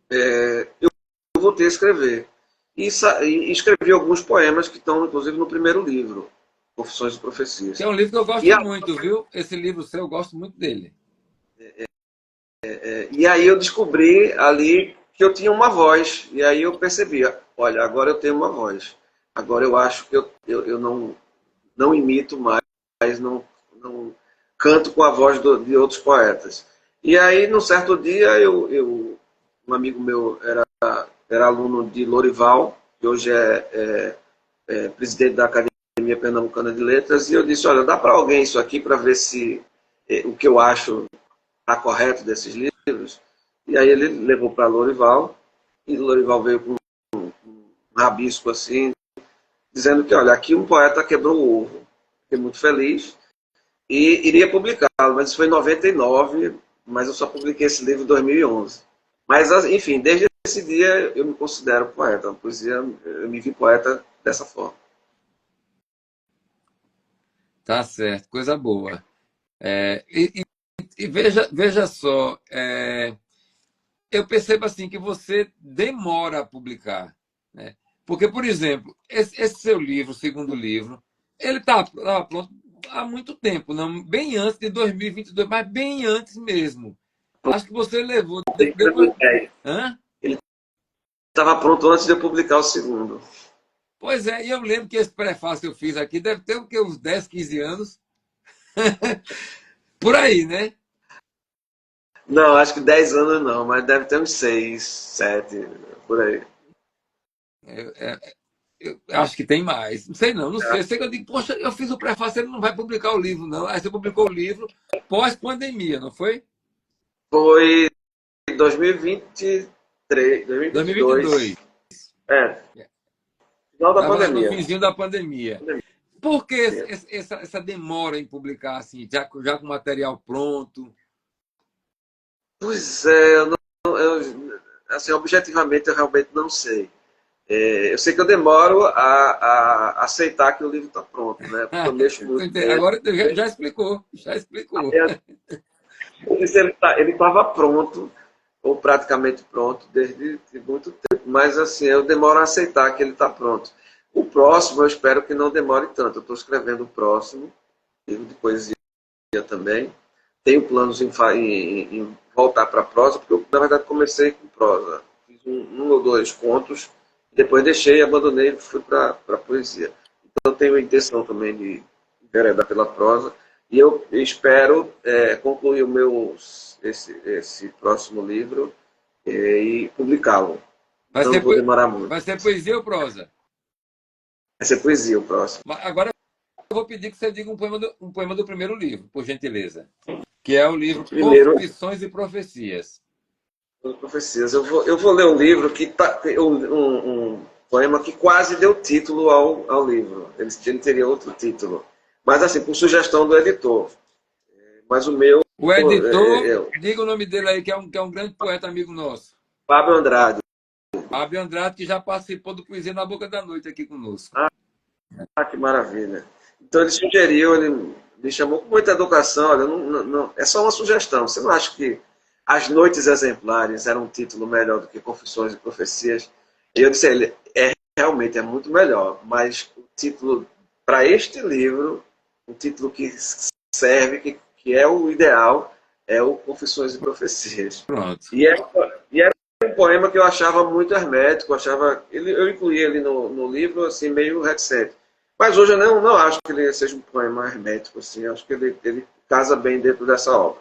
eu voltei a escrever. E escrevi alguns poemas que estão, inclusive, no primeiro livro, Confissões e Profecias. Que é um livro que eu gosto muito, viu? Esse livro seu, eu gosto muito dele. E aí eu descobri ali que eu tinha uma voz. E aí eu percebi, olha, agora eu tenho uma voz. Agora eu acho que eu não imito mais, não canto com a voz de outros poetas. E aí, num certo dia, um amigo meu era aluno de Lorival, que hoje é presidente da Academia Pernambucana de Letras, e eu disse, olha, dá para alguém isso aqui para ver se o que eu acho está correto desses livros? E aí ele levou para Lorival, e Lorival veio com um rabisco assim, dizendo que, olha, aqui um poeta quebrou o ovo. Fiquei muito feliz e iria publicá-lo, mas isso foi em 99, mas eu só publiquei esse livro em 2011. Mas, enfim, desde esse dia eu me considero poeta. A poesia, eu me vi poeta dessa forma. Tá certo, coisa boa. E veja só, eu percebo assim que você demora a publicar, né? Porque, por exemplo, esse seu livro, o segundo livro, ele estava pronto há muito tempo, não, bem antes de 2022, mas bem antes mesmo. Acho que você levou depois. Hã? Ele estava pronto antes de eu publicar o segundo. Pois é, e eu lembro que esse prefácio que eu fiz aqui deve ter uns 10, 15 anos. Por aí, né? Não, acho que 10 anos não, mas deve ter uns 6, 7, por aí. Eu acho que tem mais. Não sei não, não sei. Eu sei que eu digo, poxa, eu fiz o prefácio, ele não vai publicar o livro, não. Aí você publicou o livro pós-pandemia, não foi? Foi 2023, 2022. Final da Estava pandemia. no finzinho da pandemia. Por que essa demora em publicar, assim, já com material pronto? Pois é, assim, objetivamente eu realmente não sei. Eu sei que eu demoro a aceitar que o livro está pronto, né? Porque eu mexo muito nele. Agora já explicou, já explicou. Ele estava pronto, ou praticamente pronto, desde muito tempo. Mas assim, eu demoro a aceitar que ele está pronto. O próximo, eu espero que não demore tanto. Eu estou escrevendo o próximo, livro de poesia também. Tenho planos em voltar para a prosa, porque eu, na verdade, comecei com prosa. Fiz um ou dois contos, depois deixei, abandonei e fui para a poesia. Então, eu tenho a intenção também de enveredar pela prosa. E eu espero concluir esse próximo livro e publicá-lo. Não vou demorar muito. Vai ser poesia ou prosa? Vai ser poesia o próximo. Agora eu vou pedir que você diga um poema do primeiro livro, por gentileza. Que é o livro Confissões e Profecias. Profecias. Eu vou ler um livro que um poema que quase deu título ao livro. Ele teria outro título. Mas assim, por sugestão do editor. Mas o meu... O editor, diga o nome dele aí, que é um grande poeta amigo nosso. Fábio Andrade. Fábio Andrade, que já participou do Poesia na Boca da Noite aqui conosco. Que maravilha. Então ele sugeriu, ele me chamou com muita educação. Olha, não, é só uma sugestão. Você não acha que As Noites Exemplares era um título melhor do que Confissões e Profecias? E eu disse a ele, realmente é muito melhor, mas o título para este livro, o título que serve, que é o ideal, é o Confissões e Profecias. Pronto. E era um poema que eu achava muito hermético, eu incluí ele no livro assim, meio reticente. Mas hoje eu não acho que ele seja um poema hermético, assim, acho que ele casa bem dentro dessa obra.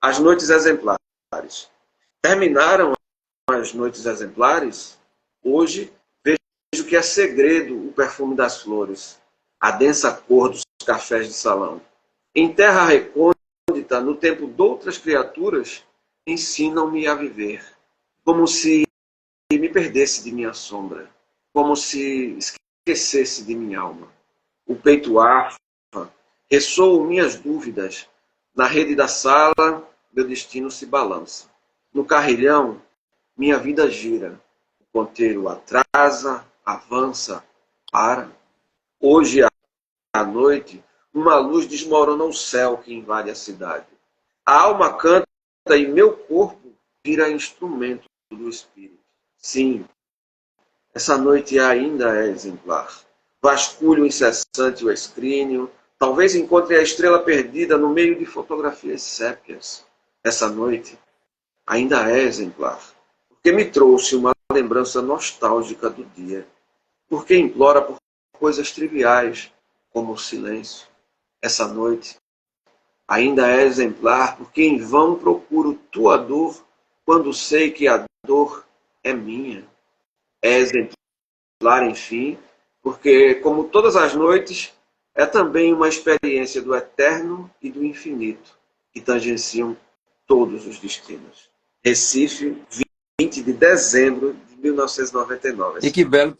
As Noites Exemplares. Terminaram as Noites Exemplares, hoje vejo que é segredo o perfume das flores, a densa cor dos cafés de salão. Em terra recôndita, no tempo de outras criaturas, ensinam-me a viver, como se me perdesse de minha sombra, como se esquecesse de minha alma. O peito arfa, ressoam minhas dúvidas, na rede da sala, meu destino se balança. No carrilhão, minha vida gira, o ponteiro atrasa, avança, para. Hoje, à noite, uma luz desmorona o céu que invade a cidade. A alma canta e meu corpo vira instrumento do espírito. Sim, essa noite ainda é exemplar. Vasculho incessante o escrínio, talvez encontre a estrela perdida no meio de fotografias sépias. Essa noite ainda é exemplar, porque me trouxe uma lembrança nostálgica do dia, porque implora por coisas triviais, como o silêncio. Essa noite ainda é exemplar, porque em vão procuro tua dor, quando sei que a dor é minha. É exemplar, enfim, porque, como todas as noites, é também uma experiência do eterno e do infinito, que tangenciam todos os destinos. Recife, 20 de dezembro de 1999. E que belo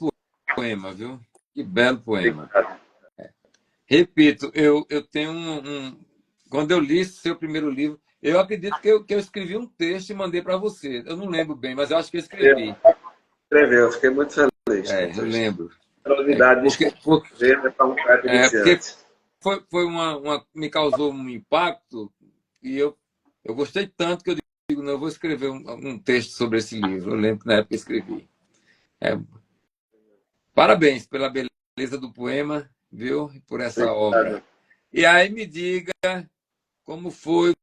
poema, viu? Que belo poema. Repito, eu tenho quando eu li seu primeiro livro, eu acredito que eu escrevi um texto e mandei para você. Eu não lembro bem, mas eu acho que eu escrevi. Escreveu, fiquei muito feliz. Eu lembro. Porque me causou um impacto e eu gostei tanto que eu digo, não, eu vou escrever um texto sobre esse livro. Eu lembro que na época eu escrevi. Parabéns pela beleza do poema, viu? E por essa obra. E aí me diga como foi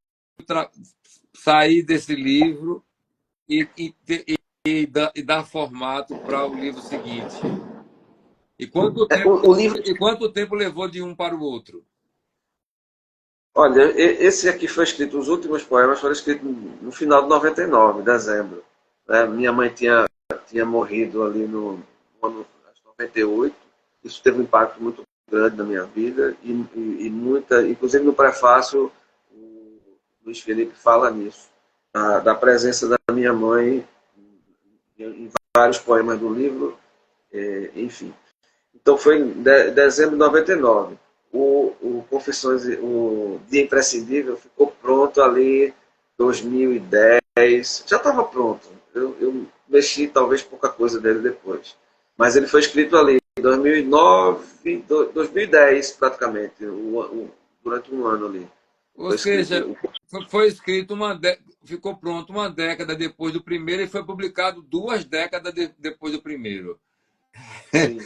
sair desse livro e dar formato para o livro seguinte. E quanto tempo levou de um para o outro? Olha, esse aqui foi escrito, os últimos poemas foram escritos no final de 99, dezembro. Minha mãe tinha morrido ali no ano 98. Isso teve um impacto muito grande na minha vida e inclusive no prefácio, o Luiz Felipe fala nisso, da presença da minha mãe em vários poemas do livro, enfim. Então foi em dezembro de 99. O Confissões, o Dia Imprescindível ficou pronto ali em 2010. Já estava pronto. Eu mexi talvez pouca coisa dele depois. Mas ele foi escrito ali em 2009, 2010 praticamente, durante um ano ali. Ou Foi seja, escrito. foi escrito ficou pronto uma década depois do primeiro e foi publicado 2 décadas depois do primeiro. Sim.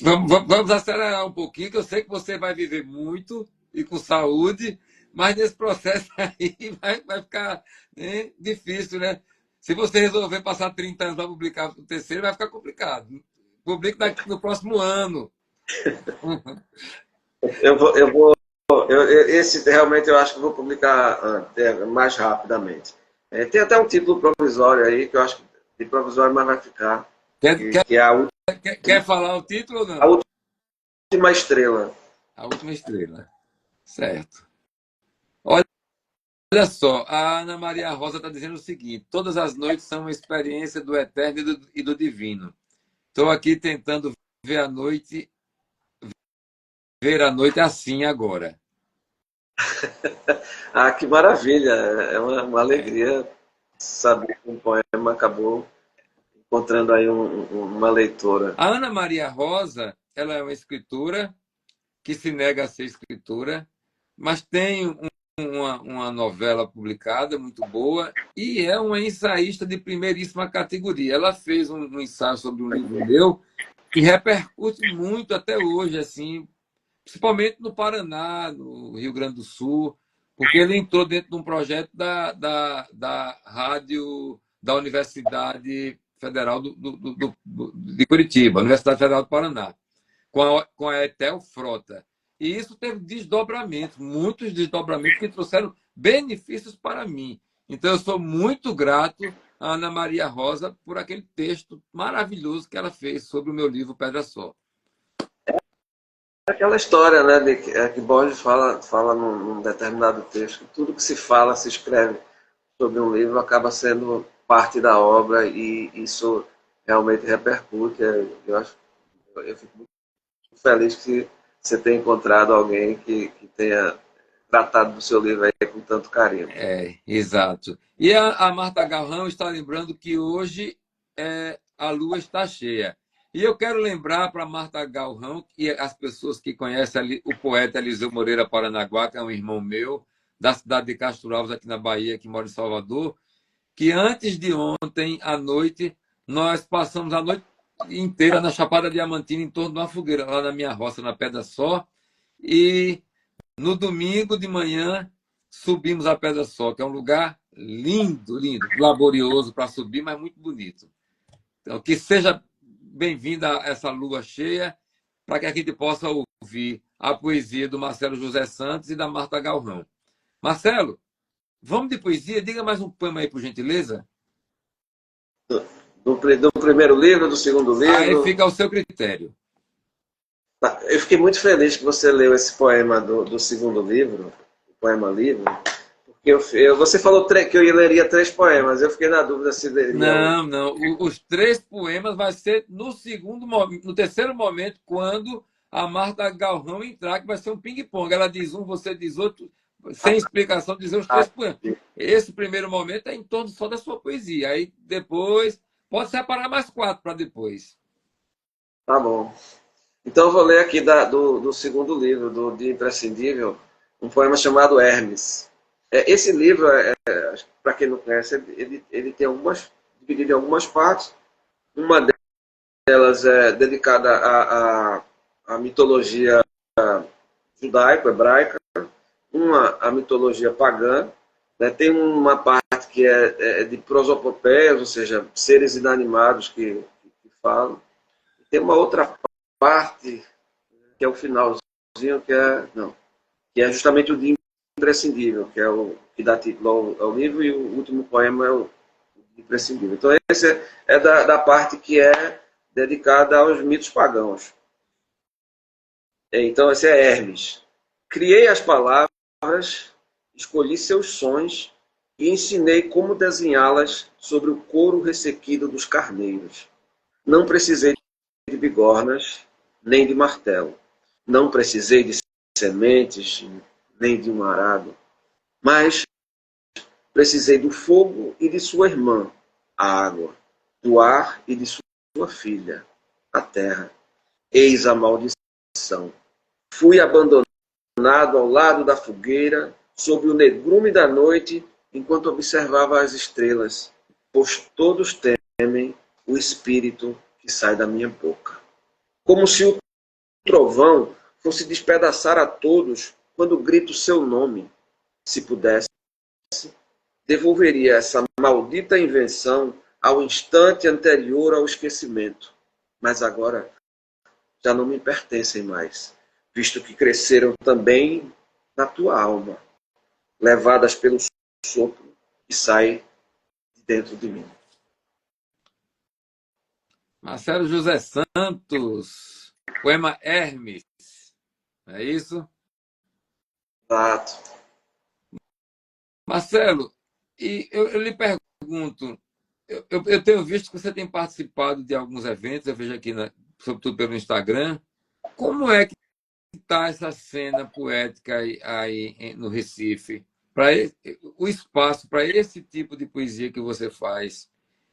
Vamos acelerar um pouquinho, que eu sei que você vai viver muito e com saúde, mas nesse processo aí vai ficar, né, difícil, né? Se você resolver passar 30 anos para publicar o terceiro, vai ficar complicado. Publique no próximo ano. Esse realmente eu acho que vou publicar mais rapidamente. Tem até um título provisório aí, que eu acho que de provisório, mas vai ficar, Quer, quer, que é quer falar o título ou a não? Última Estrela. A Última Estrela. Certo. Olha só, a Ana Maria Rosa está dizendo o seguinte: todas as noites são uma experiência do eterno e do divino. Estou aqui tentando ver a noite assim agora. Ah, que maravilha! É uma alegria saber que um poema acabou encontrando aí uma leitora. A Ana Maria Rosa, ela é uma escritora que se nega a ser escritora, mas tem uma novela publicada muito boa e é uma ensaísta de primeiríssima categoria. Ela fez um ensaio sobre um livro meu que repercute muito até hoje, assim, principalmente no Paraná, no Rio Grande do Sul, porque ele entrou dentro de um projeto da rádio da Universidade Federal de Curitiba, Universidade Federal do Paraná, com a Etel Frota. E isso teve desdobramentos, muitos desdobramentos que trouxeram benefícios para mim. Então, eu sou muito grato a Ana Maria Rosa por aquele texto maravilhoso que ela fez sobre o meu livro Pedra Só. Aquela história, né, que Borges fala num determinado texto, tudo que se fala, se escreve sobre um livro acaba sendo parte da obra e isso realmente repercute. Eu fico muito feliz que você tenha encontrado alguém que tenha tratado do seu livro aí com tanto carinho. Exato. E a Marta Galrão está lembrando que hoje a lua está cheia. E eu quero lembrar para Marta Galrão e as pessoas que conhecem o poeta Eliseu Moreira Paranaguá, que é um irmão meu, da cidade de Castro Alves, aqui na Bahia, que mora em Salvador, que antes de ontem à noite, nós passamos a noite inteira na Chapada Diamantina, em torno de uma fogueira, lá na minha roça, na Pedra Só. E no domingo de manhã, subimos a Pedra Só, que é um lugar lindo, lindo, laborioso para subir, mas muito bonito. Então, que seja bem-vinda essa lua cheia, para que a gente possa ouvir a poesia do Marcelo José Santos e da Marta Galrão. Marcelo, vamos de poesia? Diga mais um poema aí, por gentileza. Do primeiro livro, do segundo livro? Aí fica ao seu critério. Eu fiquei muito feliz que você leu esse poema do segundo livro, o poema livre, porque você falou que eu leria 3 poemas, eu fiquei na dúvida se leria. Não. Os 3 poemas vai ser no terceiro momento, quando a Marta Galrão entrar, que vai ser um ping-pong. Ela diz um, você diz outro, sem explicação, dizer os 3 poemas. Esse primeiro momento é em torno só da sua poesia. Aí depois, pode separar mais 4 para depois. Tá bom. Então eu vou ler aqui do segundo livro, do Dia Imprescindível, um poema chamado Hermes. Esse livro, para quem não conhece, ele tem dividido em algumas partes. Uma delas é dedicada à mitologia judaico-hebraica, uma à mitologia pagã, né? Tem uma parte que é de prosopopeias, ou seja, seres inanimados que falam. Tem uma outra parte, que é o finalzinho, que é justamente o Dia Imprescindível, que é o que dá título ao livro, e o último poema é o Imprescindível. Então, esse é da parte que é dedicada aos mitos pagãos. Então, esse é Hermes. Criei as palavras, escolhi seus sons e ensinei como desenhá-las sobre o couro ressequido dos carneiros. Não precisei de bigornas, nem de martelo. Não precisei de sementes, nem de um arado, mas precisei do fogo e de sua irmã, a água, do ar e de sua filha, a terra. Eis a maldição. Fui abandonado ao lado da fogueira, sob o negrume da noite, enquanto observava as estrelas, pois todos temem o espírito que sai da minha boca. Como se o trovão fosse despedaçar a todos quando grito seu nome. Se pudesse, devolveria essa maldita invenção ao instante anterior ao esquecimento. Mas agora já não me pertencem mais, visto que cresceram também na tua alma, levadas pelo sopro que sai de dentro de mim. Marcelo José Santos, poema Hermes, é isso? Exato. Marcelo, e eu lhe pergunto, eu tenho visto que você tem participado de alguns eventos, eu vejo aqui, sobretudo pelo Instagram. Como é que está essa cena poética aí no Recife? O espaço para esse tipo de poesia que você faz?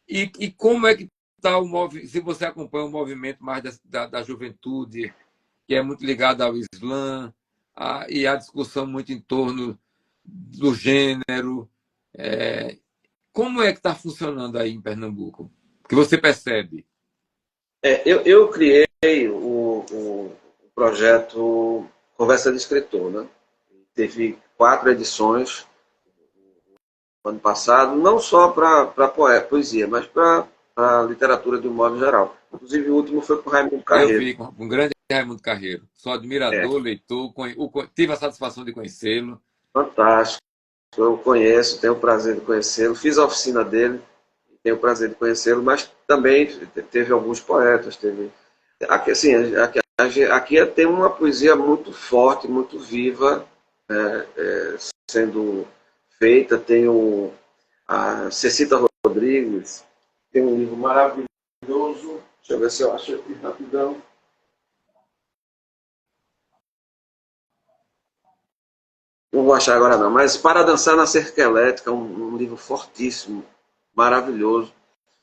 E como é que está se você acompanha o movimento mais da juventude, que é muito ligado ao Islã, e a discussão muito em torno do gênero. Como é que está funcionando aí em Pernambuco? Que você percebe? Eu criei o projeto Conversa de Escritor, né? Teve 4 edições no ano passado, não só para poesia, mas para literatura de um modo geral. Inclusive, o último foi com Raimundo Carreiro. Eu vi com um grande Raimundo Carreiro. Sou admirador, leitor, tive a satisfação de conhecê-lo. Fantástico. Eu conheço, tenho o prazer de conhecê-lo. Fiz a oficina dele, tenho o prazer de conhecê-lo, mas também teve alguns poetas. Aqui, assim, aqui tem uma poesia muito forte, muito viva, sendo feita. Tem a Cecita Rodrigues, tem um livro maravilhoso. Deixa eu ver se eu acho aqui rapidão. Não vou achar agora não, mas Para Dançar na Cerca Elétrica, um livro fortíssimo, maravilhoso,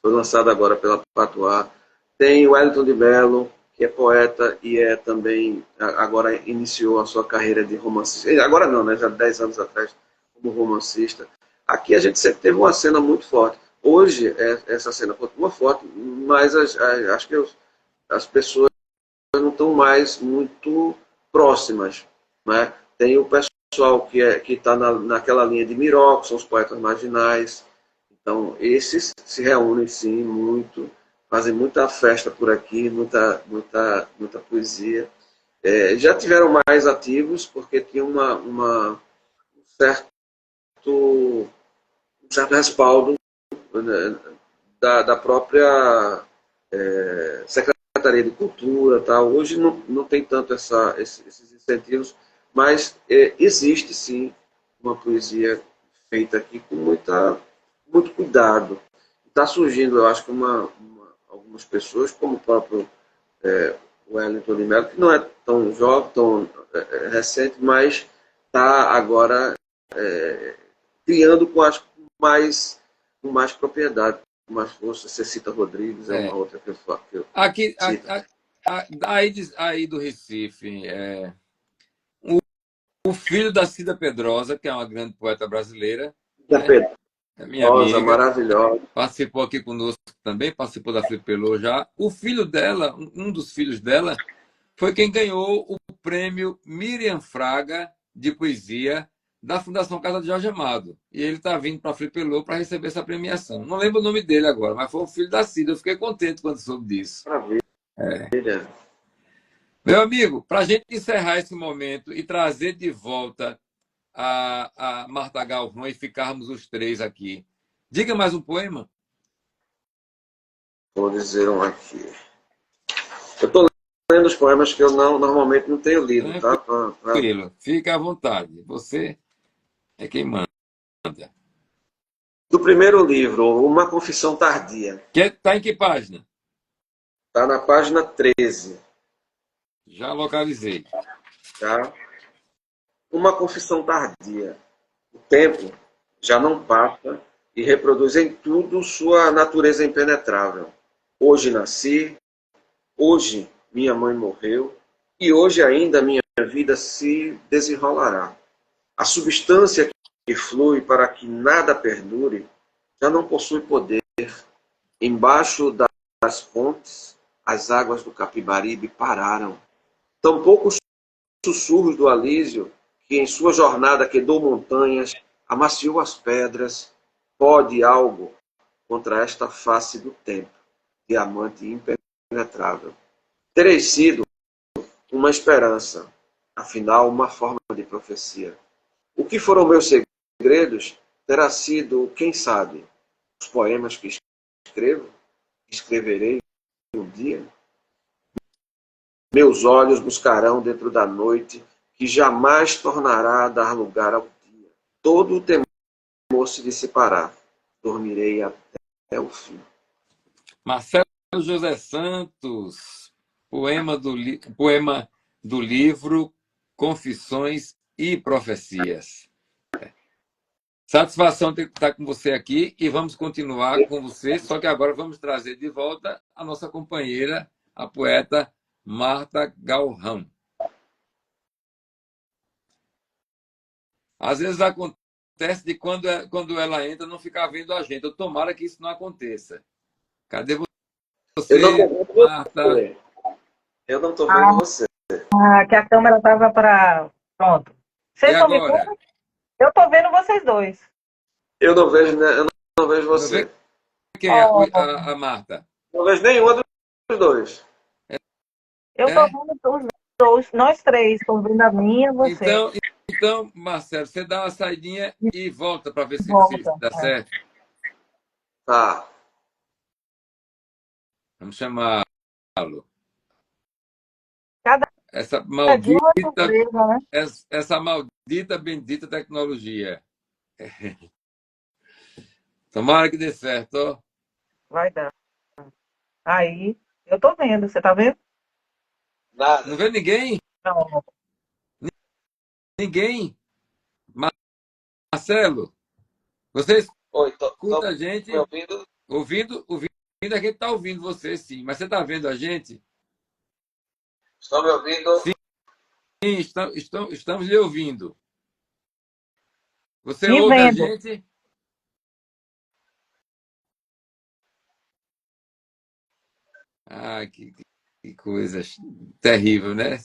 foi lançado agora pela Patuá. Tem o Wellington de Mello, que é poeta e também, agora iniciou a sua carreira de romancista, agora não, né, já 10 anos atrás, como romancista. Aqui a gente sempre teve uma cena muito forte. Hoje, essa cena continua forte, mas acho que as pessoas não estão mais muito próximas, né? Tem o pessoal que está naquela linha de Miró, que são os poetas marginais. Então, esses se reúnem, sim, muito, fazem muita festa por aqui, muita poesia. Já tiveram mais ativos, porque tinha um certo respaldo, né, da própria Secretaria de Cultura. Tal. Hoje não tem tanto esses incentivos, mas existe, sim, uma poesia feita aqui com muito cuidado. Está surgindo, eu acho que algumas pessoas, como o próprio Wellington de Mello, que não é tão jovem, tão recente, mas está agora criando com mais propriedade, com mais força. Cecita Rodrigues é uma outra que eu Aqui, aí do Recife, o filho da Cida Pedrosa, que é uma grande poeta brasileira, é minha amiga, maravilhosa, participou aqui conosco também, participou da Flipelô já. O filho dela, um dos filhos dela, foi quem ganhou o prêmio Miriam Fraga de poesia da Fundação Casa de Jorge Amado. E ele está vindo para a Flipelô para receber essa premiação. Não lembro o nome dele agora, mas foi o filho da Cida. Eu fiquei contente quando soube disso. maravilha. Meu amigo, para a gente encerrar esse momento e trazer de volta a Marta Galvão e ficarmos os 3 aqui, diga mais um poema. Vou dizer um aqui. Eu estou lendo os poemas que eu normalmente não tenho lido, tá? Tranquilo, fique à vontade. Você é quem manda. Do primeiro livro, Uma Confissão Tardia. Está em que página? Está na página 13. Já localizei. Tá? Uma confissão tardia. O tempo já não passa e reproduz em tudo sua natureza impenetrável. Hoje nasci, hoje minha mãe morreu, e hoje ainda minha vida se desenrolará. A substância que flui para que nada perdure já não possui poder. Embaixo das pontes, as águas do Capibaribe pararam. Tampouco os sussurros do Alísio, que em sua jornada quedou montanhas, amaciou as pedras, pode algo contra esta face do tempo, diamante impenetrável. Tereis sido uma esperança, afinal uma forma de profecia. O que foram meus segredos terá sido, quem sabe, os poemas que escrevo, que escreverei um dia. Meus olhos buscarão dentro da noite, que jamais tornará a dar lugar ao dia. Todo o temor se dissipará. Dormirei até o fim. Marcelo José Santos, poema do livro Confissões e Profecias. Satisfação de estar com você aqui e vamos continuar com você, só que agora vamos trazer de volta a nossa companheira, a poeta Marta Galrão. Às vezes acontece de quando ela entra não ficar vendo a gente. Eu tomara que isso não aconteça. Cadê você, Marta? Eu não estou vendo você. Que a câmera estava para... Pronto. Vocês E estão me agora? vendo? Eu estou vendo vocês dois. Eu não vejo, eu não vejo você. Quem é a Marta? Não vejo nenhuma dos dois. Eu estou vendo os dois, nós três. Estou vendo a minha e você. Então, Marcelo, você dá uma saidinha e volta para ver se dá certo. Tá. Vamos chamá-lo. Cada Essa dia uma maldita, surpresa, né? essa maldita, bendita tecnologia. Tomara que dê certo, ó. Vai dar. Aí, eu estou vendo. Você está vendo? Nada. Não vê ninguém? Não. Ninguém? Marcelo, você Oi, escuta a gente me ouvindo? ouvindo, a gente está ouvindo você, sim. Mas você está vendo a gente? Estão me ouvindo? Sim, estamos lhe ouvindo. Você Me ouve a vendo. gente? Ah, que coisa terrível, né?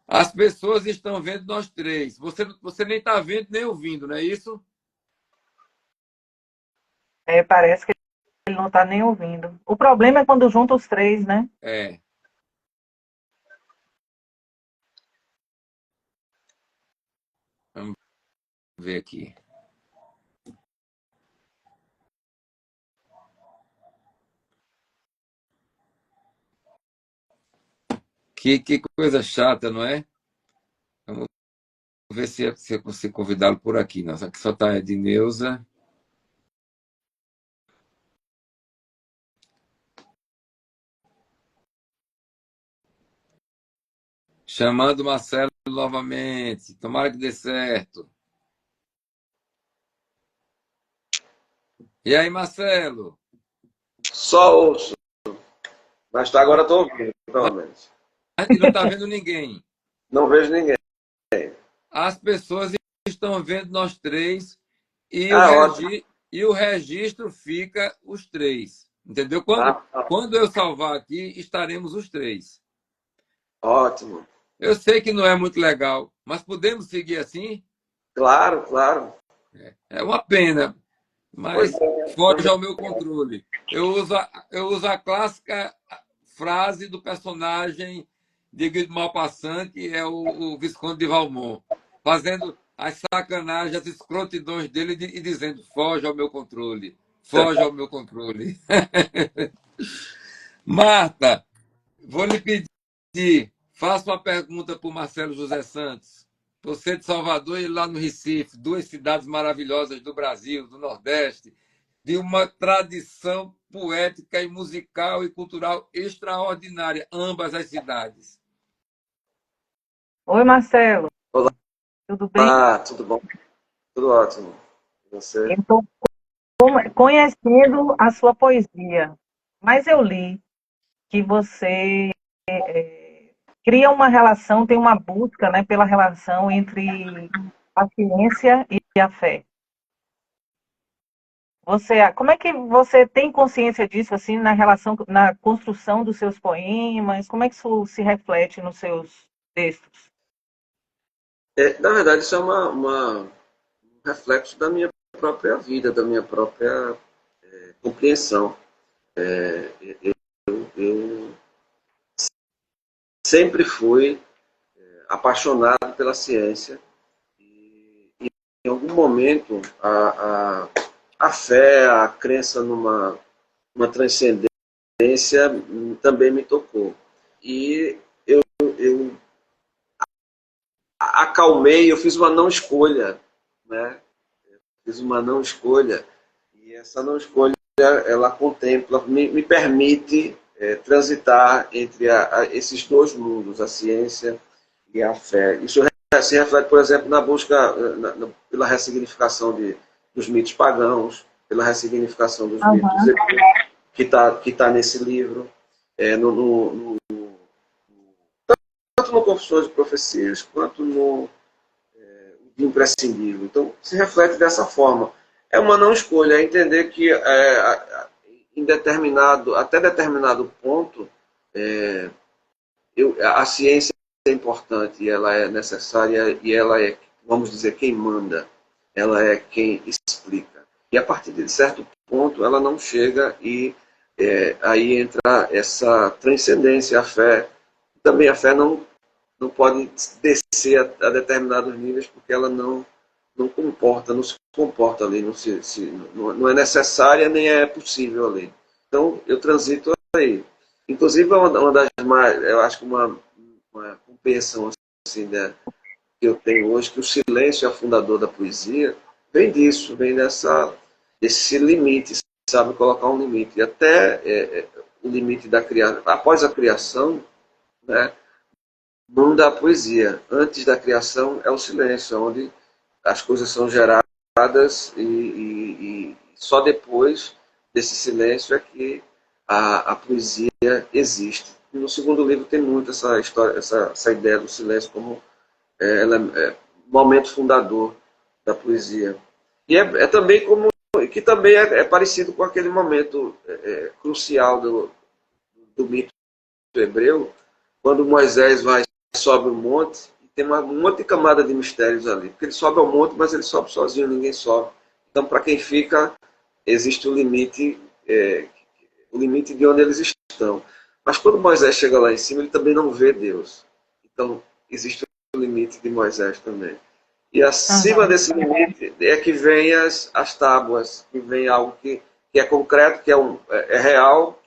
As pessoas estão vendo nós três. Você nem está vendo nem ouvindo, não é isso? Parece que ele não está nem ouvindo. O problema é quando junta os três, né? É. Vamos ver aqui. Que coisa chata, não é? Vamos ver se eu consigo convidá-lo por aqui. Nossa, aqui só está Edneuza. Chamando o Marcelo novamente. Tomara que dê certo. E aí, Marcelo? Só ouço. Mas agora estou ouvindo, pelo menos. E não está vendo ninguém. Não vejo ninguém. As pessoas estão vendo nós três e, e o registro fica os três. Entendeu? Quando eu salvar aqui, estaremos os três. Ótimo. Eu sei que não é muito legal, mas podemos seguir assim? Claro, claro. É uma pena, mas foge ao meu controle. Eu uso a clássica frase do personagem de Guy de Maupassant, que é o Visconde de Valmont, fazendo as sacanagens, as escrotidões dele e dizendo: foge ao meu controle, foge ao meu controle. Marta, vou lhe pedir, faça uma pergunta para o Marcelo José Santos. Você de Salvador e lá no Recife, duas cidades maravilhosas do Brasil, do Nordeste, de uma tradição poética e musical e cultural extraordinária, ambas as cidades. Oi, Marcelo. Olá. Tudo bem? Tudo bom. Tudo ótimo. Você? Eu estou conhecendo a sua poesia. mas eu li que você cria uma relação, tem uma busca, né, pela relação entre a ciência e a fé. Como é que você tem consciência disso, assim, na relação, na construção dos seus poemas? Como é que isso se reflete nos seus textos? Na verdade, isso é um reflexo da minha própria vida, da minha própria compreensão. Eu sempre fui apaixonado pela ciência e, em algum momento, a fé, a crença numa transcendência também me tocou. E eu acalmei, eu fiz uma não escolha, né? Fiz uma não escolha, e essa não escolha, ela contempla, me permite transitar entre esses dois mundos, a ciência e a fé. Isso se reflete, por exemplo, na busca pela ressignificação dos mitos pagãos, pela ressignificação dos mitos que tá nesse livro, tanto no Confissões e Profecias, quanto no Imprescindível. Então, se reflete dessa forma. É uma não escolha, é entender que até determinado ponto, a ciência é importante, e ela é necessária, e ela é, vamos dizer, quem manda, ela é quem explica. E a partir de certo ponto, ela não chega e aí entra essa transcendência, a fé. Também a fé não pode descer a determinados níveis, porque ela não se comporta ali, não é necessária nem é possível ali. Então, eu transito aí. Inclusive, uma das mais, eu acho que uma compreensão assim, que eu tenho hoje, que o silêncio é fundador da poesia, vem disso, vem desse limite, sabe, colocar um limite. E até o limite da criação, após a criação, né, muda a poesia. Antes da criação é o silêncio, onde as coisas são geradas e só depois desse silêncio é que a poesia existe. E no segundo livro tem muito essa história, essa ideia do silêncio como momento fundador da poesia. E também como que também é parecido com aquele momento crucial do mito hebreu, quando Moisés sobe o monte, e tem um monte de camada de mistérios ali. Porque ele sobe ao monte, mas ele sobe sozinho, ninguém sobe. Então, para quem fica, existe o limite de onde eles estão. Mas quando Moisés chega lá em cima, ele também não vê Deus. Então, existe o limite de Moisés também. E acima desse limite é que vem as tábuas, que vem algo que é concreto, que é real,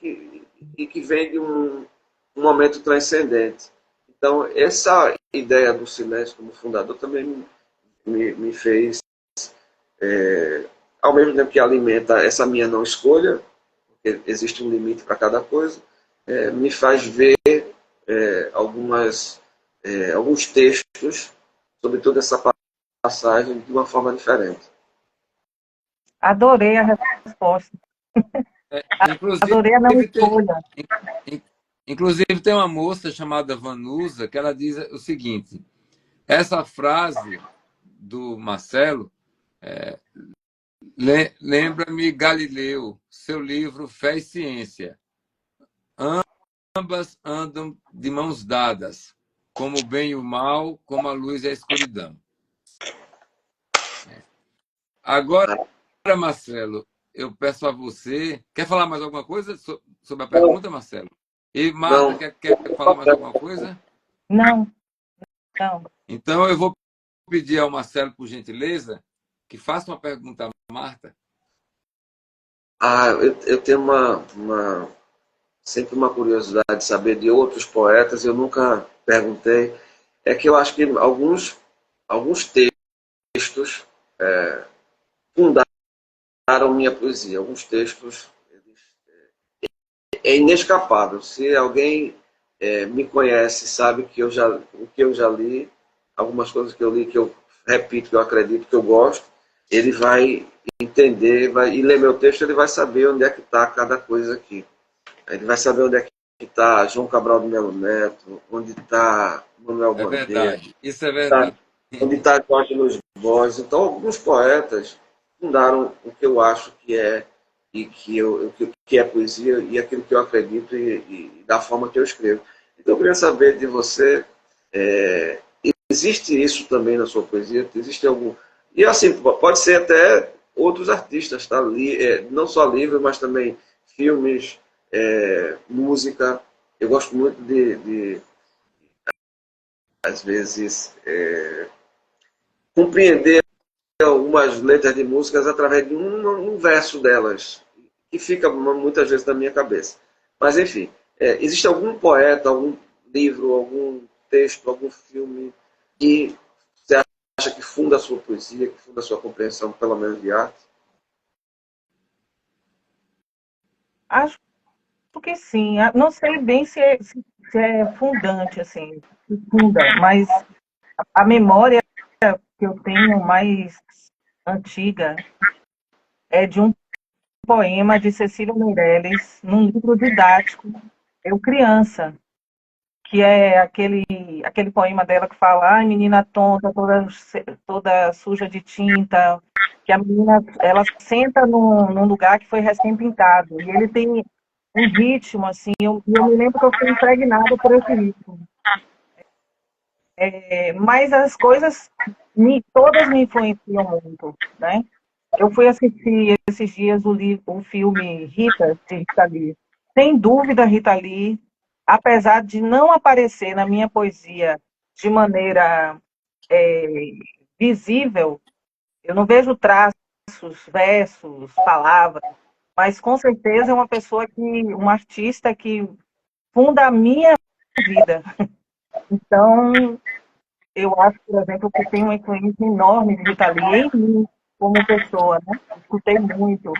e que vem de um momento transcendente. Então, essa ideia do silêncio como fundador também me fez, ao mesmo tempo que alimenta essa minha não escolha, porque existe um limite para cada coisa, me faz ver alguns textos, sobretudo essa passagem, de uma forma diferente. Adorei a resposta. Adorei a não escolha. Inclusive, tem uma moça chamada Vanusa que ela diz o seguinte: essa frase do Marcelo lembra-me Galileu, seu livro Fé e Ciência. Ambas andam de mãos dadas, como o bem e o mal, como a luz e a escuridão. Agora, Marcelo, eu peço a você... Quer falar mais alguma coisa sobre a pergunta, Marcelo? E Marta, quer falar mais alguma coisa? Não. Então, eu vou pedir ao Marcelo, por gentileza, que faça uma pergunta à Marta. Eu tenho sempre uma curiosidade de saber de outros poetas, eu nunca perguntei. É que eu acho que alguns textos fundaram minha poesia. Alguns textos é inescapável. Se alguém me conhece, sabe o que eu já li, algumas coisas que eu li, que eu repito, que eu acredito, que eu gosto, ele vai entender, e ler meu texto, ele vai saber onde é que está cada coisa aqui. A gente vai saber onde é que está João Cabral do Melo Neto, onde está Manuel É Bandeira, verdade. Isso é verdade. onde está Jorge Luiz Borges. Então, alguns poetas fundaram o que eu acho que é e que é poesia e aquilo que eu acredito e da forma que eu escrevo. Então, eu queria saber de você, existe isso também na sua poesia? Existe algum... E assim, pode ser até outros artistas, tá? Não só livros, mas também filmes, música. Eu gosto muito de às vezes, compreender algumas letras de músicas através de um verso delas, que fica muitas vezes na minha cabeça. Mas, enfim, existe algum poeta, algum livro, algum texto, algum filme que você acha que funda a sua poesia, que funda a sua compreensão, pelo menos, de arte? Acho que sim. Não sei bem se é fundante, assim, se funda, mas a memória que eu tenho mais antiga é de um poema de Cecília Meirelles, num livro didático, Eu Criança, que é aquele poema dela que fala, ai, menina tonta, toda suja de tinta, que a menina, ela senta num lugar que foi recém-pintado, e ele tem um ritmo, assim, eu me lembro que eu fui impregnada por esse ritmo. Mas as coisas, todas me influenciam muito, né? Eu fui assistir esses dias o filme Rita, de Rita Lee. Sem dúvida, Rita Lee, apesar de não aparecer na minha poesia de maneira é, visível, eu não vejo traços, versos, palavras, mas com certeza é uma artista que funda a minha vida. Então, eu acho, por exemplo, que tem uma influência enorme de Rita Lee em mim, como pessoa, né? Escutei muito.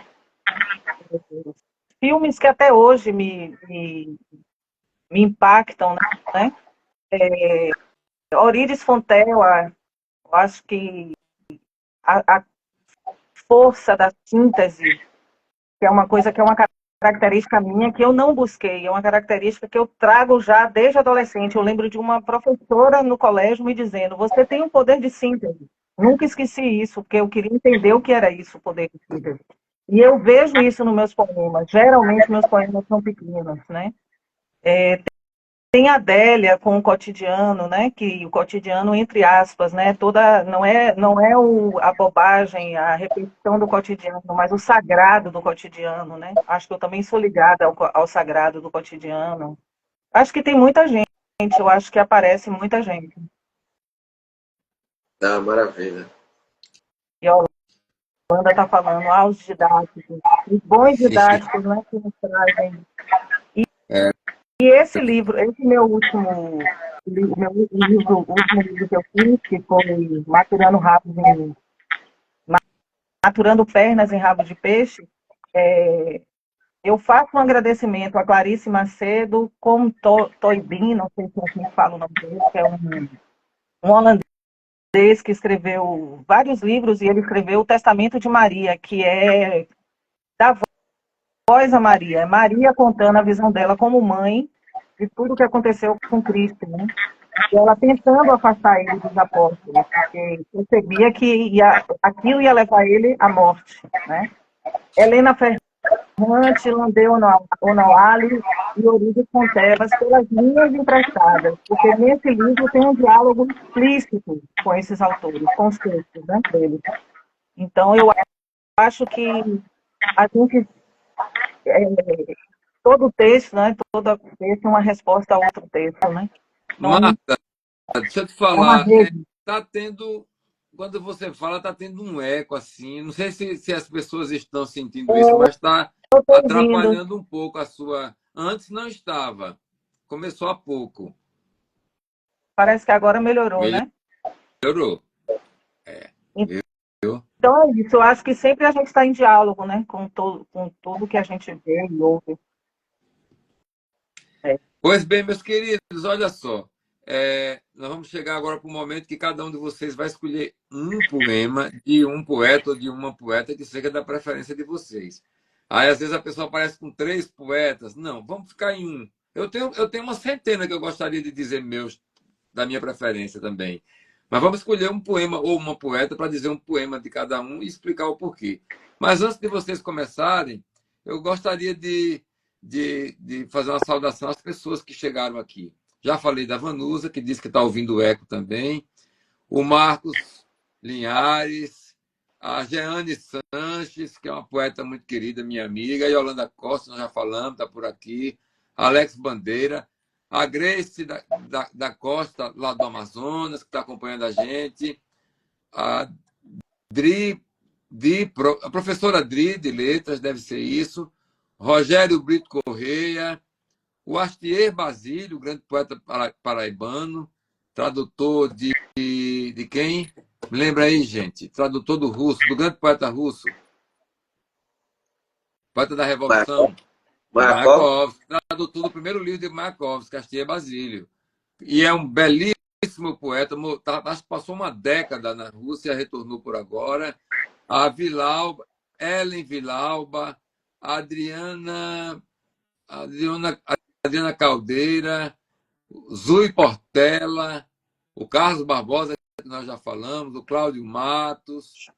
Filmes que até hoje me impactam, né? Eurídice Fontella, eu acho que a força da síntese, que é uma coisa que é uma característica minha que eu não busquei, é uma característica que eu trago já desde adolescente. Eu lembro de uma professora no colégio me dizendo, você tem um poder de síntese. Nunca esqueci isso, porque eu queria entender o que era isso, o poder de síntese. E eu vejo isso nos meus poemas. Geralmente, meus poemas são pequenos, né? Tem a Adélia com o cotidiano, né? Que o cotidiano, entre aspas, né? Não é a bobagem, a repetição do cotidiano, mas o sagrado do cotidiano, né? Acho que eu também sou ligada ao sagrado do cotidiano. Acho que tem muita gente, eu acho que aparece muita gente. Ah, maravilha. E a Holanda está falando, os didáticos, os bons didáticos, né? Que nos trazem. E esse livro, esse meu último livro que eu fiz, que foi Maturando Pernas em Rabo de Peixe, eu faço um agradecimento a Clarice Macedo, com Toibin, não sei se é assim que fala o nome dele, que é um holandês que escreveu vários livros, e ele escreveu o Testamento de Maria, que é da voz a Maria. É Maria contando a visão dela como mãe de tudo o que aconteceu com Cristo, né? E ela tentando afastar ele dos apóstolos, porque percebia que aquilo ia levar ele à morte, né? Helena Ferrante, Landeu Onoali e Eurídice Fontella pelas linhas emprestadas, porque nesse livro tem um diálogo explícito com esses autores, com os textos, né, deles. Então, eu acho que a gente... todo texto, né? Todo texto é uma resposta a outro texto, né? Então, Marta, deixa eu te é uma falar, rede. tá tendo, quando você fala, tá tendo um eco assim. Não sei se as pessoas estão sentindo isso, mas está Eu estou ouvindo. atrapalhando um pouco a sua. Antes não estava, começou há pouco, Parece que agora melhorou, né? melhorou. É, viu? Então é isso. Eu acho que sempre a gente está em diálogo, né? Com tudo que a gente vê e ouve. Pois bem, meus queridos, olha só. Nós vamos chegar agora para o momento que cada um de vocês vai escolher um poema de um poeta ou de uma poeta que seja da preferência de vocês. Aí, às vezes, a pessoa aparece com 3 poetas. Não, vamos ficar em um. Eu tenho uma centena que eu gostaria de dizer meus, da minha preferência também. Mas vamos escolher um poema ou uma poeta para dizer um poema de cada um e explicar o porquê. Mas antes de vocês começarem, eu gostaria de fazer uma saudação às pessoas que chegaram aqui. Já falei da Vanusa, que disse que está ouvindo o eco também. O Marcos Linhares, a Jeane Sanches, que é uma poeta muito querida, minha amiga, a Yolanda Costa, nós já falamos, está por aqui, Alex Bandeira, a Grace da Costa, lá do Amazonas, que está acompanhando a gente, a a professora Dri, de Letras, deve ser isso, Rogério Brito Correia, o Astier Basílio, grande poeta paraibano, tradutor de quem? Me lembra aí, gente. Tradutor do russo, do grande poeta russo. Poeta da Revolução. Mayakovsky. Tradutor do primeiro livro de Mayakovsky, Astier Basílio. E é um belíssimo poeta. Acho que passou uma década na Rússia, retornou por agora. A Vilauba, Ellen Vilauba, a Adriana Caldeira, Zui Portela, o Carlos Barbosa, que nós já falamos, o Cláudio Matos,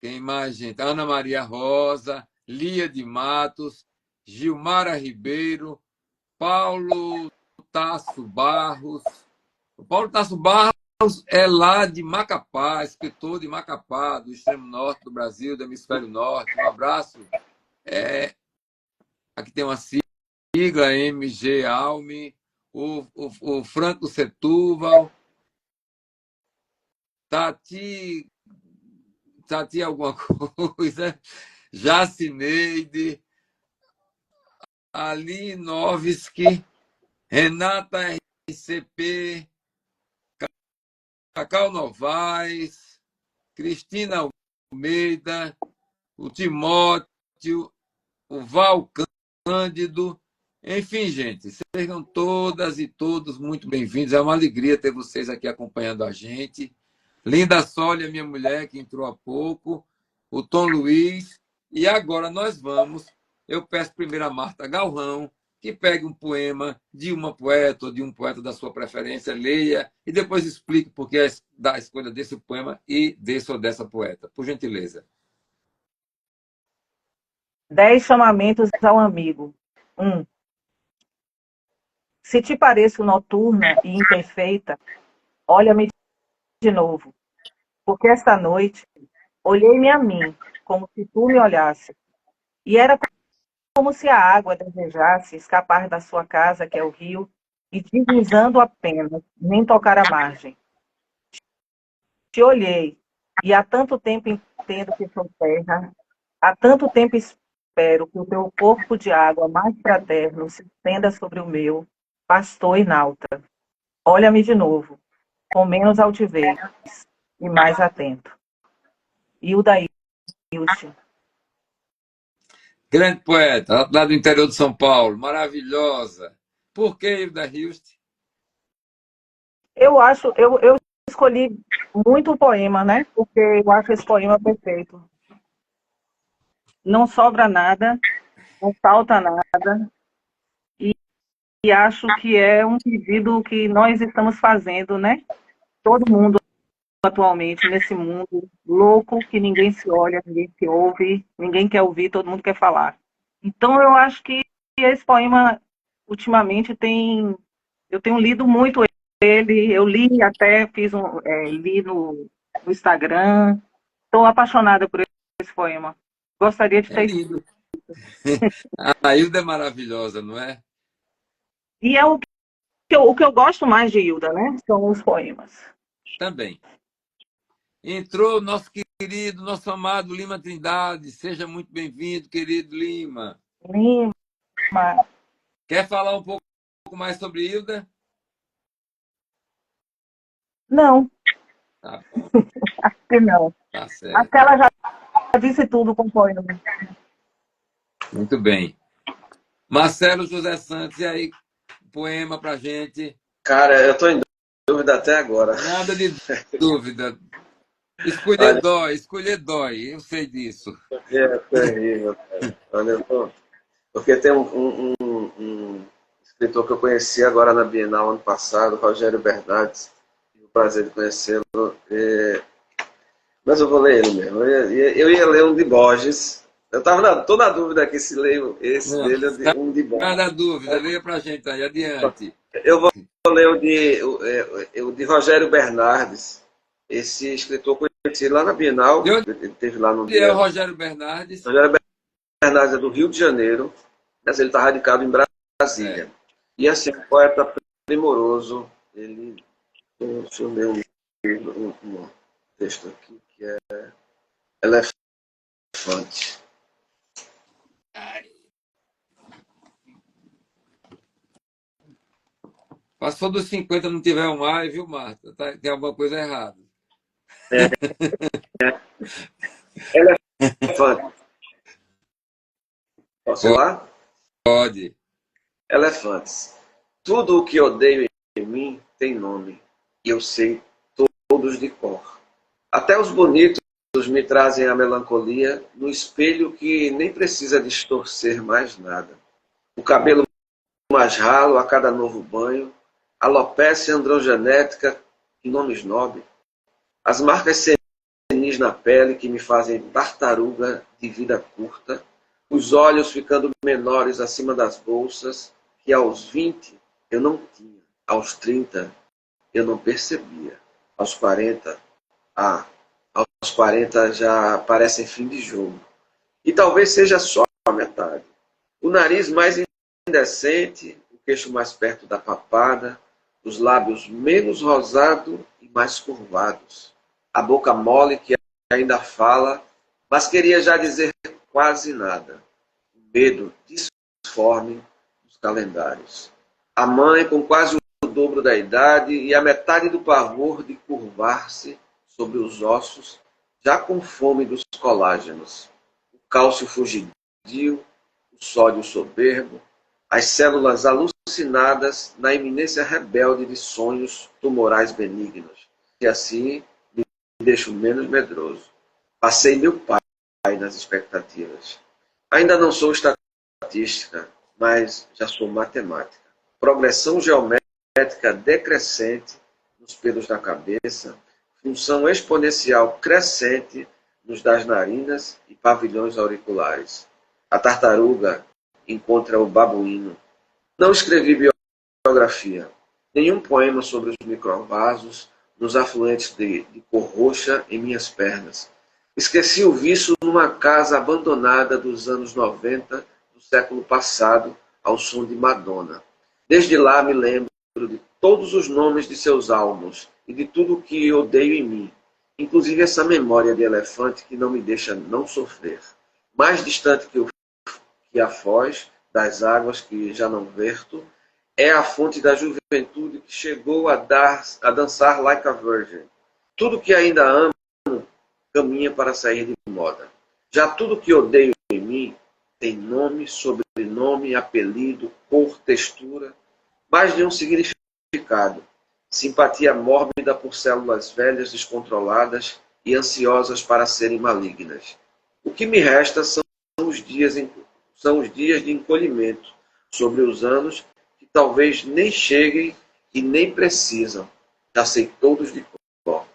quem mais, gente? Ana Maria Rosa, Lia de Matos, Gilmara Ribeiro, Paulo Tasso Barros. O Paulo Tasso Barros é lá de Macapá, escritor de Macapá, do extremo norte do Brasil, do hemisfério norte. Um abraço. Aqui tem uma sigla, MG Alme, o Franco Setúbal, Tati alguma coisa, Jacineide, Alinovski, Renata RCP, Cacau Novaes, Cristina Almeida, o Timóteo, o Val Cândido. Enfim, gente, sejam todas e todos muito bem-vindos. É uma alegria ter vocês aqui acompanhando a gente. Linda Sólia, minha mulher, que entrou há pouco, o Tom Luiz. E agora nós vamos. Eu peço primeiro a Marta Galrão, que pegue um poema de uma poeta ou de um poeta da sua preferência, leia e depois explique por que da escolha desse poema e desse ou dessa poeta. Por gentileza. 10 chamamentos ao amigo. 1. Se te pareço noturna e imperfeita, olha-me de novo, porque esta noite olhei-me a mim, como se tu me olhasse, e era como se a água desejasse escapar da sua casa, que é o rio, e deslizando apenas, nem tocar a margem. Te olhei, e há tanto tempo entendo que sou terra, há tanto tempo espero que o teu corpo de água mais fraterno se estenda sobre o meu, pastor e nauta. Olha-me de novo, com menos altivez e mais atento. Hilda Hilst. Grande poeta, lá do interior de São Paulo, maravilhosa. Por que Hilda Hilst? Eu escolhi muito o poema, né? Porque eu acho esse poema perfeito. Não sobra nada, não falta nada. E acho que é um pedido que nós estamos fazendo, né? Todo mundo atualmente nesse mundo louco que ninguém se olha, ninguém se ouve, ninguém quer ouvir, todo mundo quer falar. Então eu acho que esse poema ultimamente eu tenho lido muito ele, eu li até li no Instagram. Estou apaixonada por esse poema. Gostaria de ter. É lindo. A Hilda é maravilhosa, não é? E é o que eu gosto mais de Hilda, né? São os poemas. Também. Entrou nosso querido, nosso amado Lima Trindade. Seja muito bem-vindo, querido Lima. Lima. Quer falar um pouco mais sobre Hilda? Não. Tá bom. Acho que não. Tá certo. Acho que ela já disse tudo com o poema. Muito bem. Marcelo José Santos, e aí, poema pra gente? Cara, eu tô em dúvida até agora. Nada de dúvida. Escolher Olha, dói, escolher dói, eu sei disso. é terrível, cara. Olha, porque tem um escritor que eu conheci agora na Bienal ano passado, Rogério Bernardes. Tive o prazer de conhecê-lo. Mas eu vou ler ele mesmo. Eu ia ler um de Borges. Tô na dúvida aqui se leio esse Não, dele ou um de Borges. nada dúvida, leia pra gente aí, adiante. Eu vou ler o de Rogério Bernardes, esse escritor conhecido lá na De Bienal, onde ele teve lá no é o dia. Rogério Bernardes? Rogério Bernardes é do Rio de Janeiro, mas ele está radicado em É. Brasília. E assim, um poeta primoroso, ele. Deixa eu ler um texto aqui que é Elefante. Passou dos 50, não tiver um ai, viu, Marta? Tem alguma coisa errada. Elefante. Posso ir lá? Pode. Elefantes. Tudo o que odeio em mim tem nome, e eu sei todos de cor. Até os bonitos me trazem a melancolia no espelho que nem precisa distorcer mais nada. O cabelo mais ralo a cada novo banho, alopecia androgenética e nome snob, as marcas senis na pele que me fazem tartaruga de vida curta, os olhos ficando menores acima das bolsas, que aos 20 eu não tinha, aos 30 eu não percebia, aos 40, aos 40 já parecem fim de jogo. E talvez seja só a metade. O nariz mais indecente, o queixo mais perto da papada, os lábios menos rosados e mais curvados. A boca mole que ainda fala, mas queria já dizer quase nada. O medo disforme dos calendários. A mãe com quase o dobro da idade e a metade do pavor de curvar-se sobre os ossos, já com fome dos colágenos. O cálcio fugidio, o sódio soberbo, as células alucinadas na iminência rebelde de sonhos tumorais benignos. E assim me deixo menos medroso. Passei meu pai nas expectativas. Ainda não sou estatística, mas já sou matemática. Progressão geométrica decrescente nos pelos da cabeça, função exponencial crescente nos das narinas e pavilhões auriculares. A tartaruga encontra o babuíno. Não escrevi biografia, nenhum poema sobre os microvasos nos afluentes de cor roxa em minhas pernas. Esqueci o vício numa casa abandonada dos anos 90 do século passado, ao som de Madonna. Desde lá me lembro de todos os nomes de seus álbuns e de tudo o que odeio em mim, inclusive essa memória de elefante que não me deixa não sofrer. Mais distante que a foz das águas que já não verto, é a fonte da juventude que chegou a dançar like a virgin. Tudo que ainda amo caminha para sair de moda. Já tudo que odeio em mim tem nome, sobrenome, apelido, cor, textura, mais de um significado. Simpatia mórbida por células velhas descontroladas e ansiosas para serem malignas. O que me resta são os dias de encolhimento sobre os anos que talvez nem cheguem e nem precisam. Já sei todos de cor.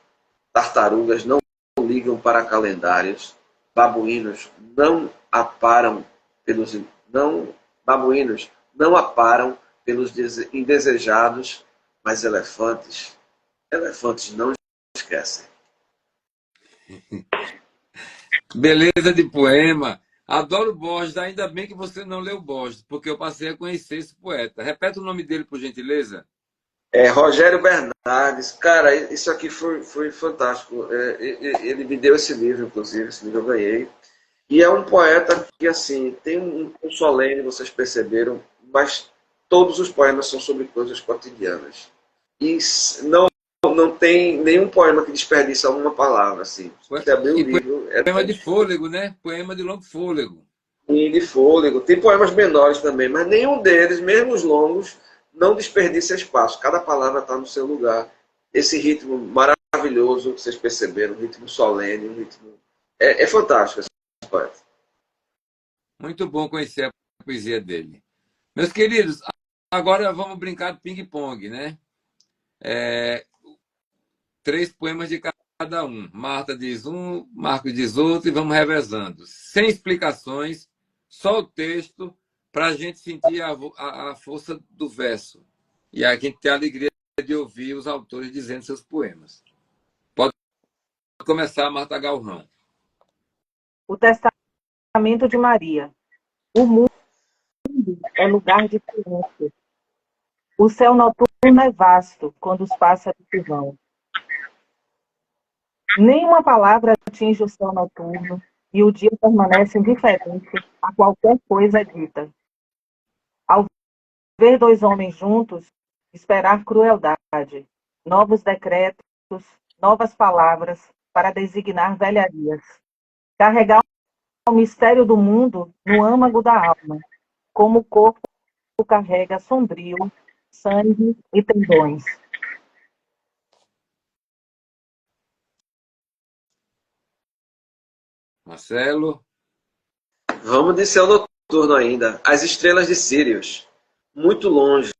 Tartarugas não ligam para calendários. Babuínos não aparam pelos indesejados, mas elefantes não esquecem. Beleza de poema. Adoro Borges, ainda bem que você não leu Borges, porque eu passei a conhecer esse poeta. Repete o nome dele, por gentileza. Rogério Bernardes, cara, isso aqui foi fantástico. Ele me deu esse livro, inclusive, esse livro eu ganhei. E é um poeta que, assim, tem um solene, vocês perceberam, mas todos os poemas são sobre coisas cotidianas. E não tem nenhum poema que desperdiça uma palavra, assim. Você abrir o livro... Poema de fôlego, né? Poema de longo fôlego. E de fôlego. Tem poemas menores também, mas nenhum deles, mesmo os longos, não desperdiça espaço. Cada palavra está no seu lugar. Esse ritmo maravilhoso maravilhoso, vocês perceberam, um ritmo solene, um ritmo... É fantástico esse poeta. Muito bom conhecer a poesia dele. Meus queridos, agora vamos brincar de ping-pong, né? 3 poemas de cada um. Marta diz um, Marcos diz outro e vamos revezando. Sem explicações, só o texto para a gente sentir a força do verso. E a gente ter a alegria de ouvir os autores dizendo seus poemas. Pode começar, Marta Galrão. O Testamento de Maria. O mundo é lugar de silêncio. O céu noturno é vasto quando os pássaros se vão. Nenhuma palavra atinge o céu noturno e o dia permanece indiferente a qualquer coisa dita. Ao ver 2 homens juntos, esperar crueldade, novos decretos, novas palavras para designar velharias. Carregar o mistério do mundo no âmago da alma, como o corpo carrega sombrio, sangue e tendões. Marcelo. Vamos de céu noturno ainda. As estrelas de Sírios. Muito longe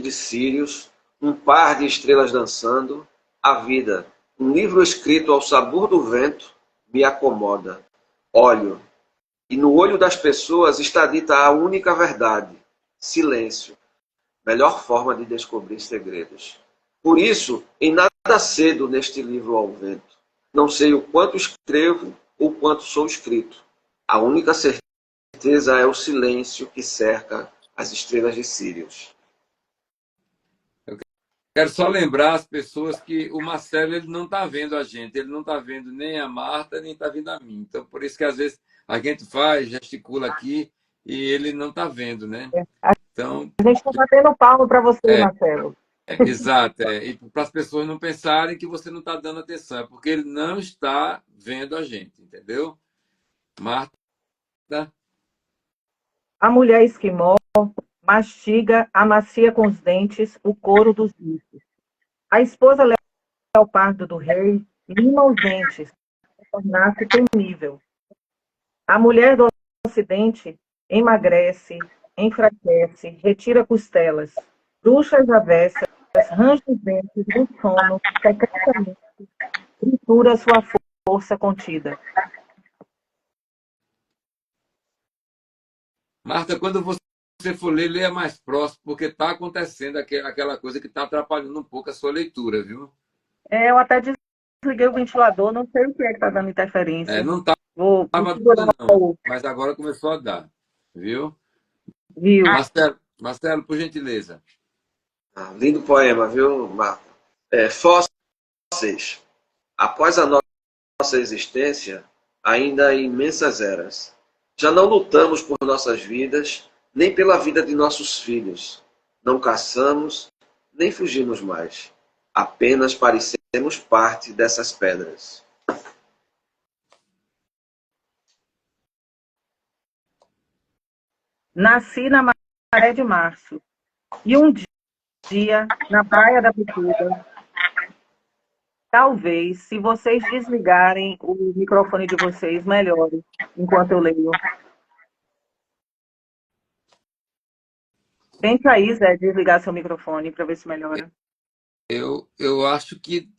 de Sírios, um par de estrelas dançando. A vida, um livro escrito ao sabor do vento, me acomoda. Olho, e no olho das pessoas está dita a única verdade. Silêncio. Melhor forma de descobrir segredos. Por isso, em nada cedo neste livro ao vento. Não sei o quanto escrevo ou quanto sou escrito. A única certeza é o silêncio que cerca as estrelas de Sírios. Quero só lembrar as pessoas que o Marcelo ele não está vendo a gente, ele não está vendo nem a Marta, nem está vendo a mim. Então, por isso que às vezes a gente faz, gesticula aqui e ele não está vendo, né? Então, a gente está batendo palmo para você, Marcelo. Exato. E para as pessoas não pensarem que você não está dando atenção, é porque ele não está vendo a gente, entendeu? Marta. A mulher esquimó mastiga, amacia com os dentes o couro dos bichos. A esposa leopardo do rei lima os dentes, para tornar-se temível. A mulher do ocidente emagrece, enfraquece, retira costelas, bruxas avessas, range os dentes do sono, secretamente, tritura sua força contida. Marta, quando você for ler, leia mais próximo, porque está acontecendo aquela coisa que está atrapalhando um pouco a sua leitura, viu? Eu até desliguei o ventilador, não sei o que é que está dando interferência. Não estava não, mas agora começou a dar, viu? Marcelo, por gentileza. Lindo poema, viu, Marta? Fósseis. Após a nossa existência, ainda há imensas eras. Já não lutamos por nossas vidas, nem pela vida de nossos filhos. Não caçamos, nem fugimos mais. Apenas parecemos parte dessas pedras. Nasci na maré de março, e um dia, na praia da Pituba, talvez, se vocês desligarem o microfone de vocês, melhore, enquanto eu leio. Tente aí, Zé, desligar seu microfone para ver se melhora. Eu acho que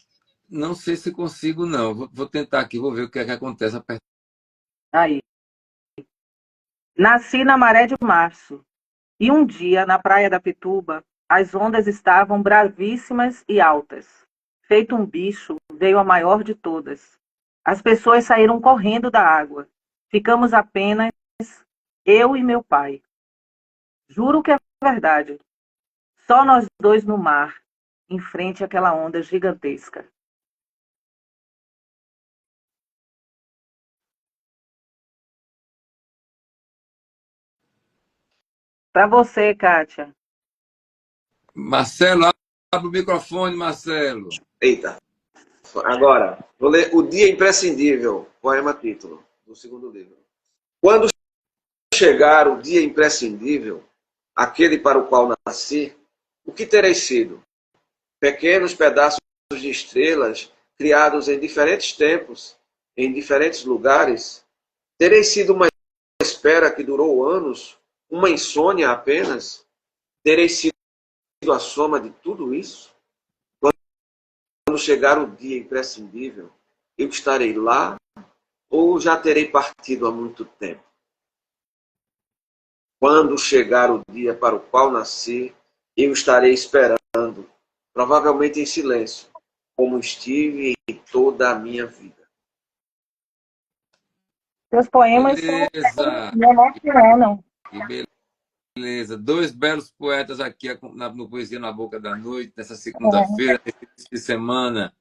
não sei se consigo, não. Vou tentar aqui, vou ver o que é que acontece. Aí. Nasci na maré de março, e um dia, na praia da Pituba, as ondas estavam bravíssimas e altas. Feito um bicho, veio a maior de todas. As pessoas saíram correndo da água. Ficamos apenas eu e meu pai. Juro que é verdade. Só nós 2 no mar, em frente àquela onda gigantesca. Para você, Kátia. Marcelo, abre o microfone, Marcelo. Eita. Agora, vou ler O Dia Imprescindível, poema título do segundo livro. Quando chegar o dia imprescindível, aquele para o qual nasci, o que terei sido? Pequenos pedaços de estrelas, criados em diferentes tempos, em diferentes lugares, terei sido uma espera que durou anos, uma insônia apenas? Terei sido a soma de tudo isso? Quando chegar o dia imprescindível, eu estarei lá ou já terei partido há muito tempo? Quando chegar o dia para o qual nasci, eu estarei esperando, provavelmente em silêncio, como estive em toda a minha vida. Seus poemas Beleza, me emocionam. que beleza. Dois belos poetas aqui no Poesia na Boca da Noite, nessa segunda-feira, nesse início de semana.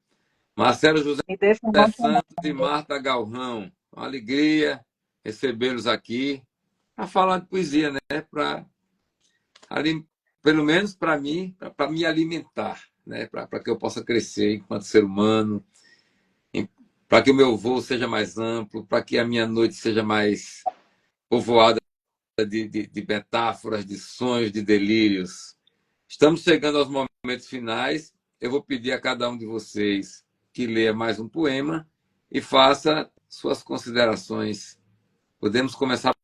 Marcelo José Me deixa Santos e emocionada. Marta Galrão. Uma alegria recebê-los aqui para falar de poesia, né? Pelo menos para mim, para me alimentar, né? Para que eu possa crescer enquanto ser humano, para que o meu voo seja mais amplo, para que a minha noite seja mais povoada de metáforas, de sonhos, de delírios. Estamos chegando aos momentos finais. Eu vou pedir a cada um de vocês que leia mais um poema e faça suas considerações. Podemos começar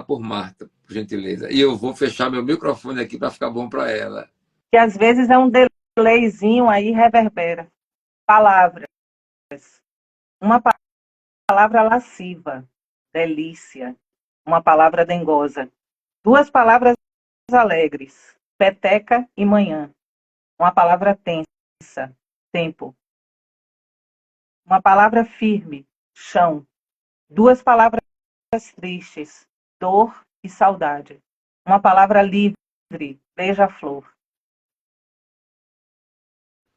por Marta, por gentileza. E eu vou fechar meu microfone aqui para ficar bom para ela. Que às vezes é um delayzinho aí, reverbera. Palavras. Uma palavra lasciva, delícia. Uma palavra dengosa. Duas palavras alegres, peteca e manhã. Uma palavra tensa, tempo. Uma palavra firme, chão. Duas palavras tristes, dor e saudade. Uma palavra livre, beija-flor.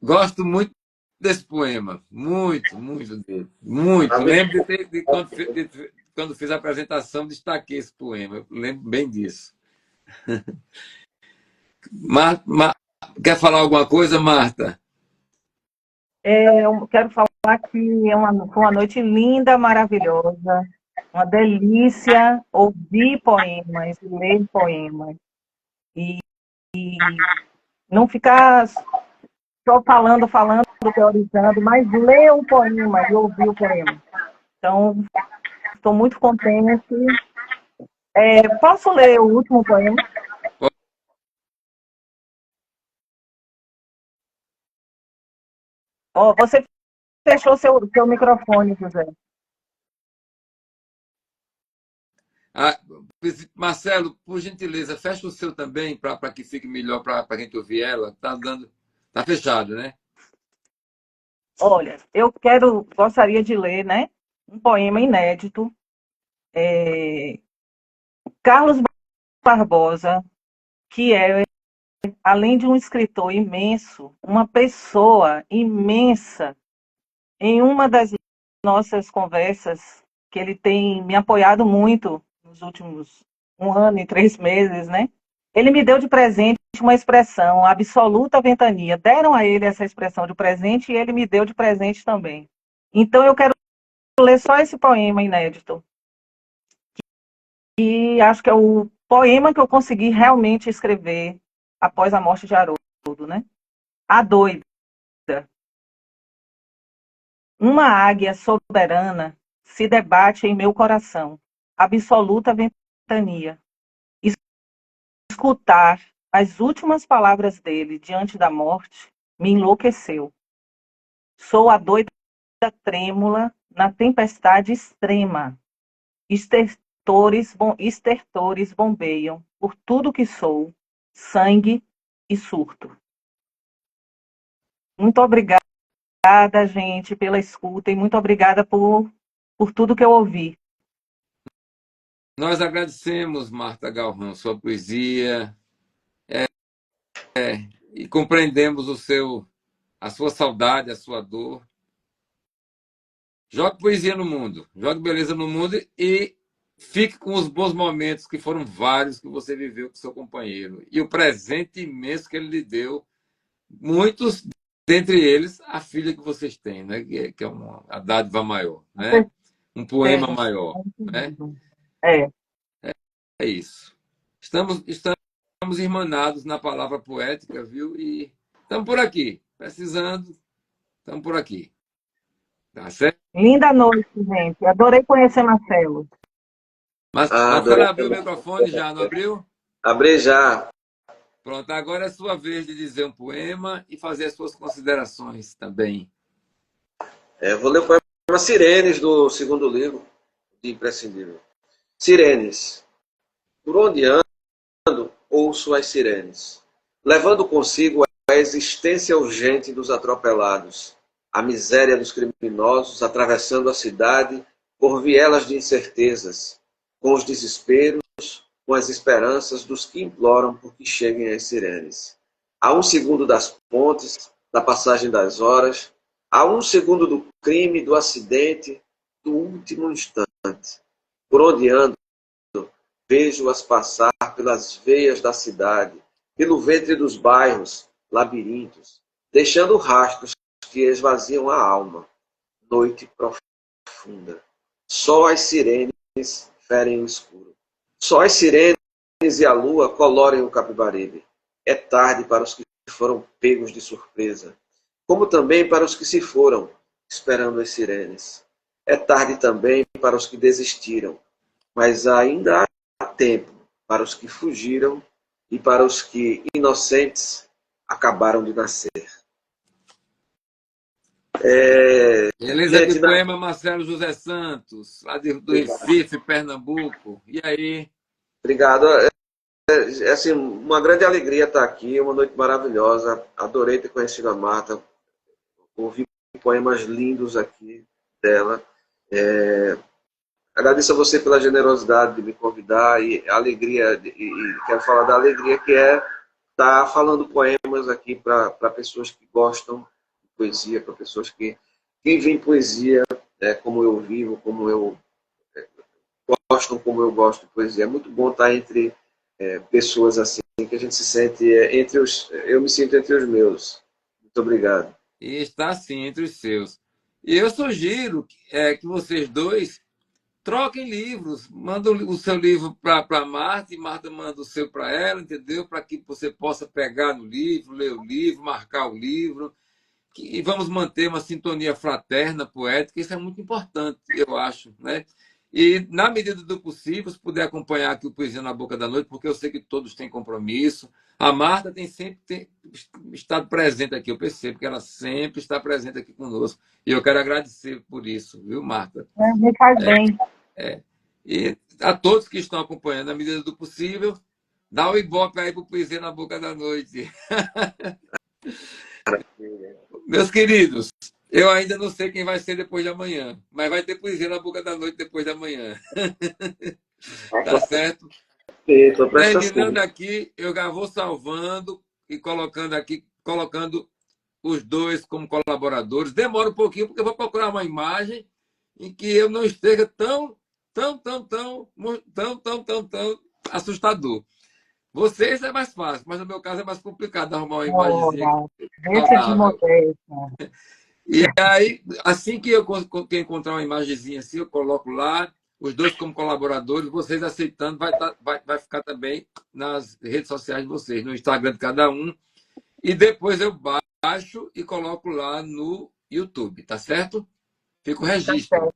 Gosto muito desse poema. Muito, muito dele. Muito. Amém. Lembro quando fiz a apresentação, destaquei esse poema. Eu lembro bem disso. Quer falar alguma coisa, Marta? Eu quero falar que foi uma noite linda, maravilhosa. Uma delícia ouvir poemas, ler poemas. E não ficar só falando, teorizando, mas ler um poema e ouvir o poema. Então, estou muito contente. Posso ler o último poema? Oh, você fechou seu microfone, José. Marcelo, por gentileza, fecha o seu também para que fique melhor para a gente ouvir ela. Tá fechado, né? Olha, gostaria de ler, né, um poema inédito. Carlos Barbosa, que é, além de um escritor imenso, uma pessoa imensa. Em uma das nossas conversas, que ele tem me apoiado muito nos últimos 1 ano e 3 meses, né? Ele me deu de presente uma expressão, absoluta ventania. Deram a ele essa expressão de presente e ele me deu de presente também. Então eu quero ler só esse poema inédito. E acho que é o poema que eu consegui realmente escrever após a morte de Haroldo, né? A Doida. Uma águia soberana se debate em meu coração, absoluta ventania. Escutar as últimas palavras dele diante da morte me enlouqueceu. Sou a doida trêmula na tempestade extrema. Estertores bombeiam por tudo que sou, sangue e surto. Muito obrigada, gente, pela escuta e muito obrigada por tudo que eu ouvi. Nós agradecemos, Marta Galrão, sua poesia e compreendemos a sua saudade, a sua dor. Jogue poesia no mundo, jogue beleza no mundo e fique com os bons momentos, que foram vários, que você viveu com seu companheiro. E o presente imenso que ele lhe deu, muitos, dentre eles, a filha que vocês têm, né? Que é a dádiva maior, né? Um poema maior, né? É isso. Estamos irmanados na palavra poética, viu? E estamos por aqui, precisando. Estamos por aqui. Tá certo? Linda noite, gente. Adorei conhecer Marcelo. Mas Adorei. Marcelo abriu o microfone já, não abriu? Abri já. Pronto, agora é sua vez de dizer um poema e fazer as suas considerações também. Vou ler o poema Sirenes, do segundo livro de Imprescindível. Sirenes. Por onde ando, ouço as sirenes, levando consigo a existência urgente dos atropelados, a miséria dos criminosos atravessando a cidade por vielas de incertezas, com os desesperos, com as esperanças dos que imploram por que cheguem as sirenes. A 1 segundo das pontes, da passagem das horas, a 1 segundo do crime, do acidente, do último instante. Por onde ando, vejo-as passar pelas veias da cidade, pelo ventre dos bairros, labirintos, deixando rastros que esvaziam a alma. Noite profunda. Só as sirenes ferem o escuro. Só as sirenes e a lua colorem o Capibaribe. É tarde para os que foram pegos de surpresa, como também para os que se foram, esperando as sirenes. É tarde também para os que desistiram, mas ainda há tempo para os que fugiram e para os que, inocentes, acabaram de nascer. Beleza Gente, de poema, Marcelo José Santos, lá do Recife, Pernambuco. E aí? Obrigado. É assim, uma grande alegria estar aqui, uma noite maravilhosa. Adorei ter conhecido a Marta. Ouvi poemas lindos aqui dela. Agradeço a você pela generosidade de me convidar e a alegria, e quero falar da alegria que é estar falando poemas aqui para pessoas que gostam de poesia, para pessoas que vivem poesia, como eu vivo, como eu gostam, como eu gosto de poesia. É muito bom estar entre pessoas assim, que a gente se sente eu me sinto entre os meus. Muito obrigado. E está sim entre os seus. E eu sugiro que vocês dois troquem livros. Manda o seu livro para Marta e Marta manda o seu para ela, entendeu? Para que você possa pegar no livro, ler o livro, marcar o livro. E vamos manter uma sintonia fraterna, poética. Isso é muito importante, eu acho, né? E, na medida do possível, se puder acompanhar aqui o Poesia na Boca da Noite, porque eu sei que todos têm compromisso. A Marta tem sempre estado presente aqui, eu percebo que ela sempre está presente aqui conosco. E eu quero agradecer por isso, viu, Marta? Me faz bem. E a todos que estão acompanhando, na medida do possível, dá o ibope aí para o Poesia na Boca da Noite. Meus queridos, eu ainda não sei quem vai ser depois de amanhã, mas vai ter poesia na Boca da Noite depois de amanhã. Tá certo? Terminando aqui, eu já vou salvando e colocando os dois como colaboradores. Demora um pouquinho, porque eu vou procurar uma imagem em que eu não esteja tão assustador. Vocês é mais fácil, mas no meu caso é mais complicado arrumar uma imagenzinha. E aí, assim que eu encontrar uma imagenzinha assim, eu coloco lá, os dois como colaboradores, vocês aceitando, vai ficar também nas redes sociais de vocês, no Instagram de cada um. E depois eu baixo e coloco lá no YouTube, tá certo? Fica o registro.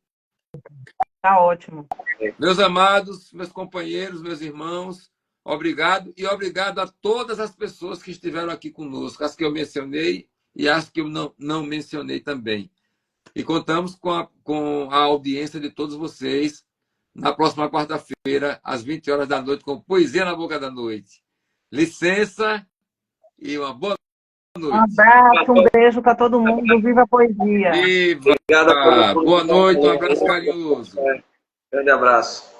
Tá ótimo. Meus amados, meus companheiros, meus irmãos, obrigado. E obrigado a todas as pessoas que estiveram aqui conosco, as que eu mencionei e as que eu não mencionei também. E contamos com a audiência de todos vocês na próxima quarta-feira, às 20 horas da noite, com Poesia na Boca da Noite. Licença e uma boa noite. Um abraço, um beijo para todo mundo. Viva a poesia. Viva! Boa noite, um abraço carinhoso. Grande abraço.